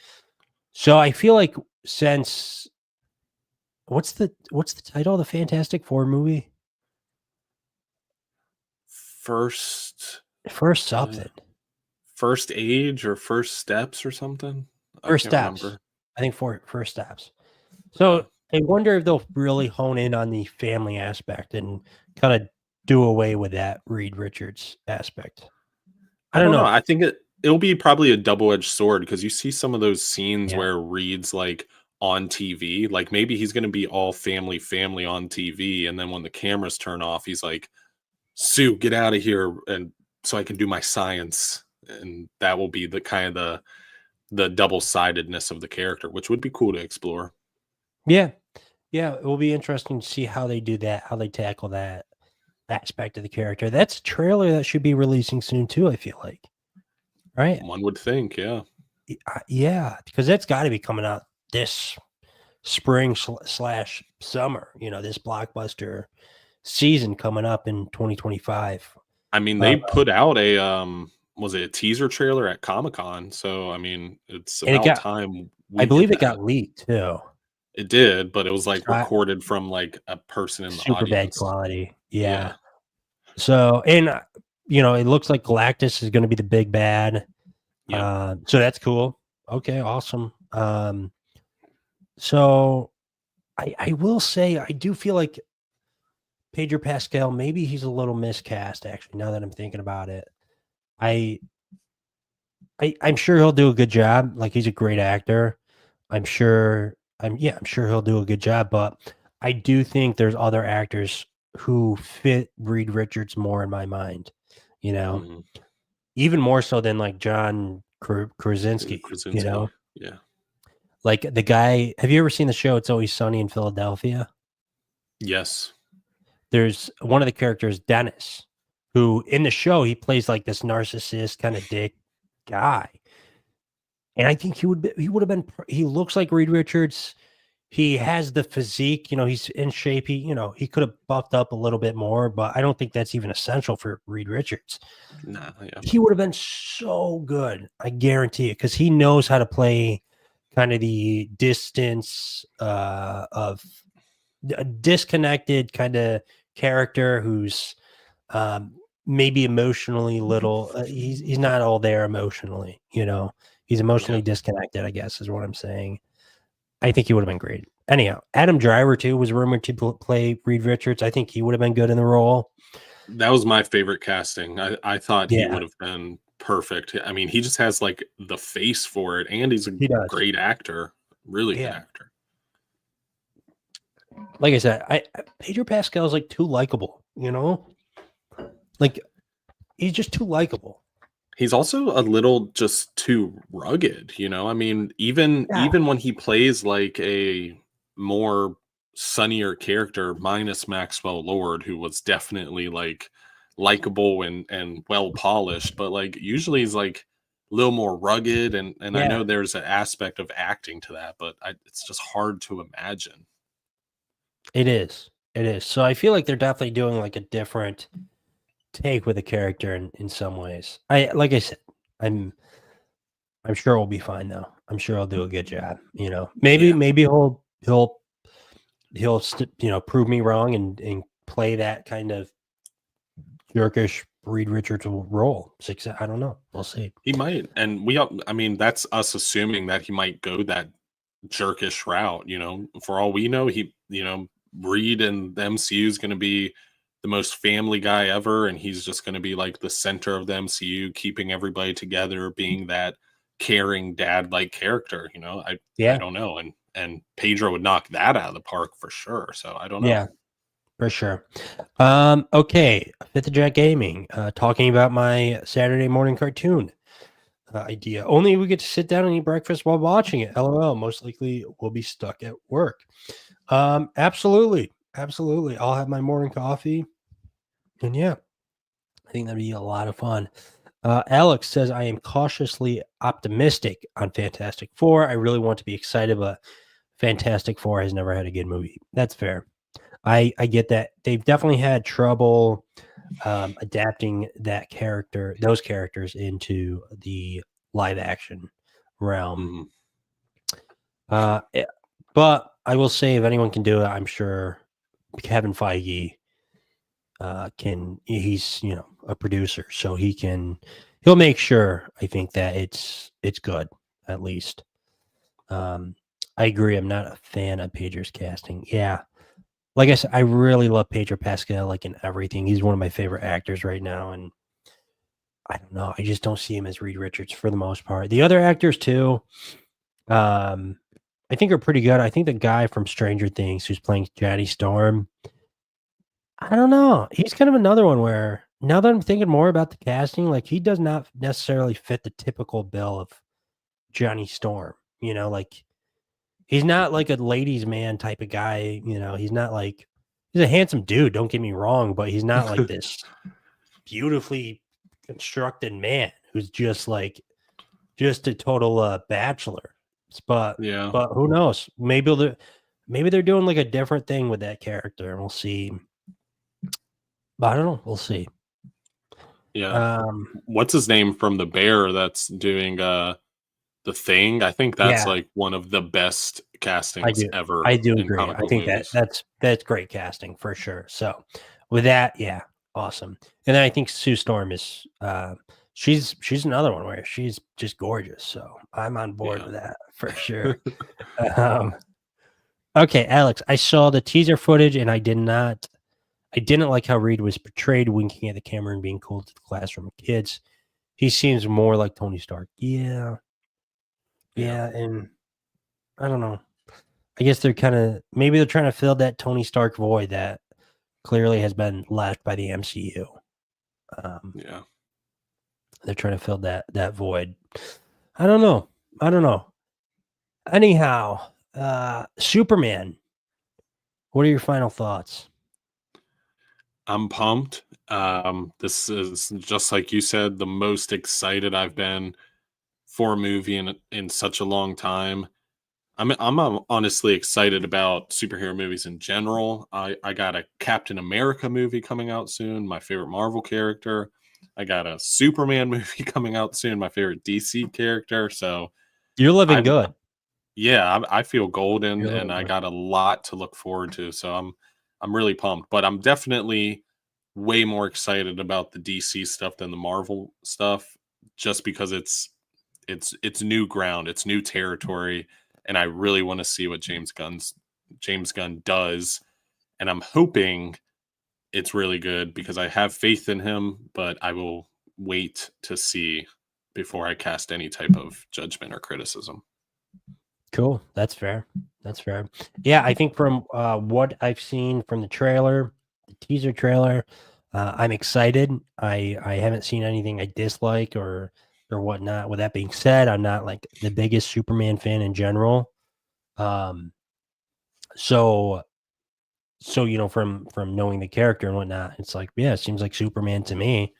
So I feel like since what's the title of the Fantastic Four movie? First something. First Age or First Steps or something. First Steps. Remember. I think First Steps. So I wonder if they'll really hone in on the family aspect and kind of do away with that Reed Richards aspect. I don't know. I think it'll be probably a double-edged sword because you see some of those scenes where Reed's like on TV, like maybe he's going to be all family on TV, and then when the cameras turn off, he's like, Sue, get out of here, and so I can do my science. And that will be the kind of the double-sidedness of the character, which would be cool to explore. Yeah. Yeah, it will be interesting to see how they do that, how they tackle that aspect of the character. That's a trailer that should be releasing soon too, I feel like. Right? One would think, yeah. Yeah, because that's got to be coming out this spring slash summer, this blockbuster season coming up in 2025. I mean, they put out a was it a teaser trailer at Comic-Con? So I mean, it's And about time I we believe get it got leaked too. It did, but it was like So recorded from like a person in the super bad audience. quality. Yeah. Yeah. So, and it looks like Galactus is going to be the big bad. Yeah. So that's cool. Okay, awesome. So I will say I do feel like Pedro Pascal, maybe he's a little miscast, actually, now that I'm thinking about it. I'm sure he'll do a good job. Like, he's a great actor. I'm sure he'll do a good job, but I do think there's other actors who fit Reed Richards more in my mind, Mhm. even more so than like John Krasinski, Yeah. like the guy. Have you ever seen the show It's Always Sunny in Philadelphia? Yes. There's one of the characters, Dennis, who in the show he plays like this narcissist kind of dick guy. And I think he would have been. He looks like Reed Richards. He has the physique. He's in shape. He could have buffed up a little bit more, but I don't think that's even essential for Reed Richards. Nah, yeah. He would have been so good. I guarantee it, because he knows how to play kind of the distance of a disconnected kind of character who's maybe emotionally little. He's not all there emotionally. He's emotionally disconnected, I guess, is what I'm saying. I think he would have been great. Anyhow, Adam Driver too was rumored to play Reed Richards. I think he would have been good in the role. That was my favorite casting. I thought he Yeah. would have been perfect. I mean, he just has like the face for it, and he's a great actor, really good actor. Like I said, Pedro Pascal is like too likable. Like he's just too likable. He's also a little just too rugged, I mean, even when he plays like a more sunnier character, minus Maxwell Lord, who was definitely like likable and well polished, but like usually he's like a little more rugged, and I know there's an aspect of acting to that, but it's just hard to imagine. It is. So I feel like they're definitely doing like a different take with the character in some ways. Like I said, I'm sure we'll be fine though. I'm sure he'll do a good job. Maybe he'll prove me wrong and play that kind of jerkish Reed Richards role. I don't know. We'll see. He might, and I mean, that's us assuming that he might go that jerkish route. For all we know, Reed and the MCU is going to be the most family guy ever, and he's just going to be like the center of the MCU, keeping everybody together, being that caring dad-like character. I don't know, and Pedro would knock that out of the park for sure. So I don't know. Yeah, for sure. Okay, Fifth of Jack Gaming, talking about my Saturday morning cartoon idea. Only we get to sit down and eat breakfast while watching it. LOL. Most likely we'll be stuck at work. Absolutely. I'll have my morning coffee. And yeah, I think that'd be a lot of fun. Alex says, I am cautiously optimistic on Fantastic Four. I really want to be excited, but Fantastic Four has never had a good movie. That's fair. I get that. They've definitely had trouble adapting those characters into the live action realm. But I will say, if anyone can do it, I'm sure Kevin Feige he's a producer, so he'll make sure, I think, that it's good, at least. I agree. I'm not a fan of Pedro's casting. Yeah. Like I said, I really love Pedro Pascal, like in everything. He's one of my favorite actors right now. And I don't know. I just don't see him as Reed Richards for the most part. The other actors too, I think are pretty good. I think the guy from Stranger Things who's playing Johnny Storm, I don't know. He's kind of another one where, now that I'm thinking more about the casting, like he does not necessarily fit the typical bill of Johnny Storm. Like he's not like a ladies' man type of guy. You know, he's not like he's a handsome dude. Don't get me wrong, but he's not like this beautifully constructed man who's just a total bachelor. But Yeah. but who knows? Maybe they're doing like a different thing with that character, and we'll see. But I don't know. We'll see. Yeah. What's his name from The Bear that's doing The Thing? I think that's Yeah. like one of the best castings ever. I do in agree. comic I book think movies. that's great casting for sure. So with that, yeah, awesome. And then I think Sue Storm is she's another one where she's just gorgeous. So I'm on board Yeah. with that for sure. Okay, Alex, I saw the teaser footage and I didn't like how Reed was portrayed, winking at the camera and being cool to the classroom of kids. He seems more like Tony Stark. Yeah, and I don't know. I guess maybe they're trying to fill that Tony Stark void that clearly has been left by the MCU. Yeah. They're trying to fill that void. I don't know. Anyhow, Superman. What are your final thoughts? I'm pumped. This is, just like you said, the most excited I've been for a movie in such a long time. I'm honestly excited about superhero movies in general. I got a Captain America movie coming out soon, my favorite Marvel character. I got a Superman movie coming out soon, my favorite DC character. So You're living good. Yeah, I feel golden, You're and living I good. got a lot to look forward to. So I'm really pumped, but I'm definitely way more excited about the DC stuff than the Marvel stuff, just because it's new ground, it's new territory, and I really want to see what James Gunn does, and I'm hoping it's really good because I have faith in him, but I will wait to see before I cast any type of judgment or criticism. Cool. That's fair. Yeah, I think from what I've seen from the teaser trailer, I'm excited. I haven't seen anything I dislike or whatnot. With that being said, I'm not like the biggest Superman fan in general. So you know, from knowing the character and whatnot, it's like, yeah, it seems like Superman to me.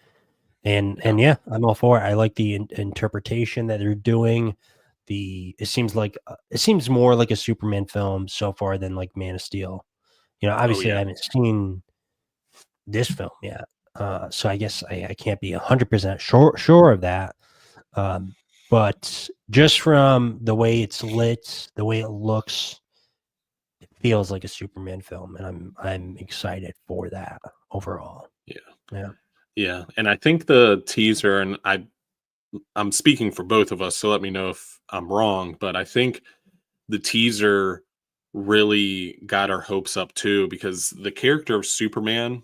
And yeah, I'm all for it. I like the interpretation that they're doing. It seems more like a Superman film so far than like Man of Steel. You know, obviously I haven't seen this film yet, so I guess I can't be 100% sure of that. But just from the way it's lit, the way it looks, it feels like a Superman film, and I'm excited for that overall. Yeah, and I think the teaser, and I'm speaking for both of us, so let me know if I'm wrong, but I think the teaser really got our hopes up too, because the character of Superman,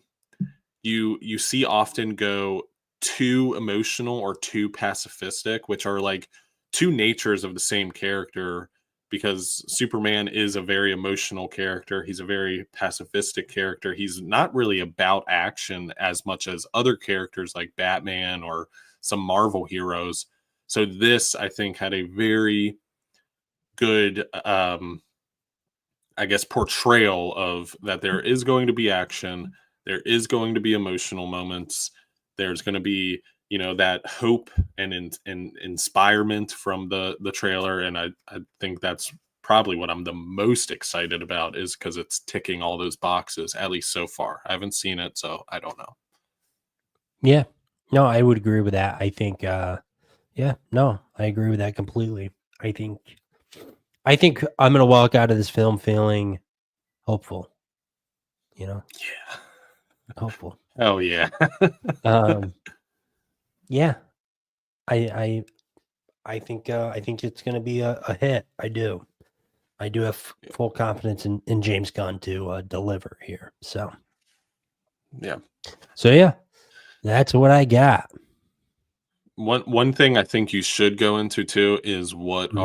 you see often go too emotional or too pacifistic, which are like two natures of the same character, because Superman is a very emotional character. He's a very pacifistic character. He's not really about action as much as other characters like Batman or some Marvel heroes. So this, I think, had a very good, I guess, portrayal of that there is going to be action. There is going to be emotional moments. There's going to be, you know, that hope and inspirement from the trailer. And I think that's probably what I'm the most excited about, is because it's ticking all those boxes, at least so far. I haven't seen it, so I don't know. Yeah. No, I would agree with that. I think yeah, no, I agree with that completely. I think I'm gonna walk out of this film feeling hopeful. You know? Yeah. Hopeful. Oh yeah. Yeah. I think it's gonna be a hit. I do. I do have full confidence in James Gunn to deliver here. So Yeah. That's what I got. One thing I think you should go into too is what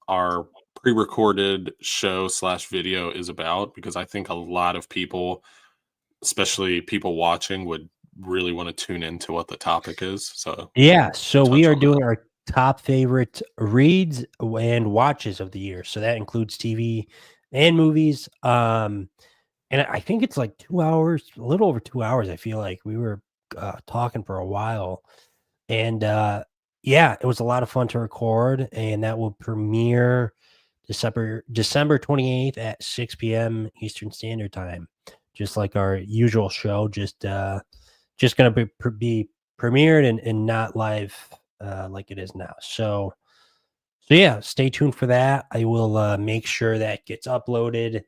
our pre-recorded show / video is about, because I think a lot of people, especially people watching, would really want to tune into what the topic is. So Yeah, so we are doing top favorite reads and watches of the year. So that includes TV and movies. And I think it's like 2 hours, a little over 2 hours. I feel like we were talking for a while. And yeah, it was a lot of fun to record, and that will premiere December 28th at 6 p.m. Eastern Standard Time. Just like our usual show, just gonna be premiered and not live like it is now. So yeah, stay tuned for that. I will make sure that gets uploaded,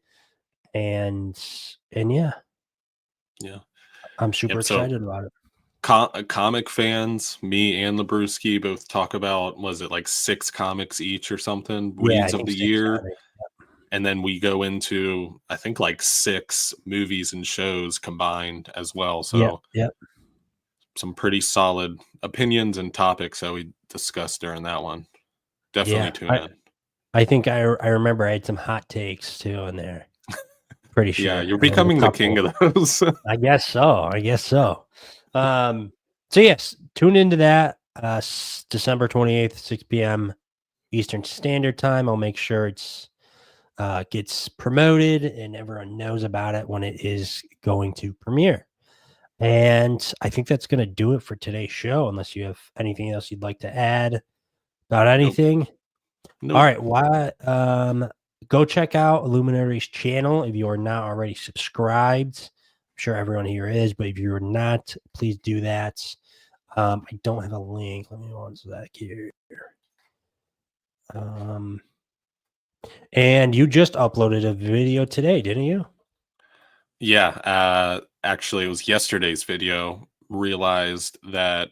and yeah, Yeah. I'm super Yep. So excited about it. comic fans, me and Labruski both talk about, was it like 6 comics each or something? Yeah, I Reads of think the 6 year. comics. And then we go into, I think, like 6 movies and shows combined as well. So Yep. some pretty solid opinions and topics that we discussed during that one. Definitely Yeah, tune in. I think I remember I had some hot takes too in there. Pretty sure. Yeah, you're I had a becoming the couple. king of those. I guess so. So yes, tune into that December 28th, 6 p.m. Eastern Standard Time. I'll make sure it's gets promoted and everyone knows about it when it is going to premiere. And I think that's going to do it for today's show, unless you have anything else you'd like to add about anything. Nope. All right. Go check out Illuminary's channel if you are not already subscribed. I'm sure everyone here is, but if you're not, please do that. I don't have a link. Let me one sec here. And you just uploaded a video today, didn't you? Yeah. Actually, it was yesterday's video. Realized that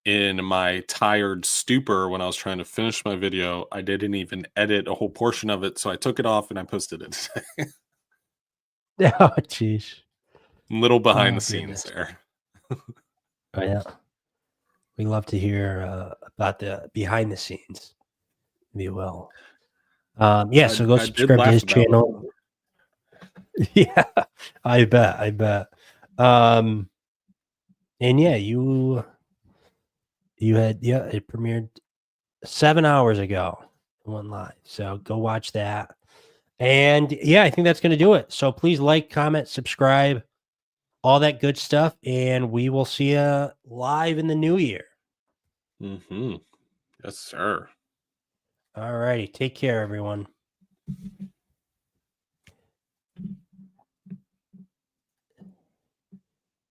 in my tired stupor when I was trying to finish my video, I didn't even edit a whole portion of it. So I took it off and I posted it today. Oh, jeez. Little behind Oh, the scenes goodness. there. Oh, yeah. We love to hear about the behind the scenes, if you will. Yeah, so go I did subscribe to laugh his about it. channel. Yeah, I bet. And yeah, it premiered 7 hours ago. It went live. So go watch that. And yeah, I think that's going to do it. So please like, comment, subscribe, all that good stuff. And we will see you live in the new year. Mm-hmm. Yes, sir. All righty. Take care, everyone.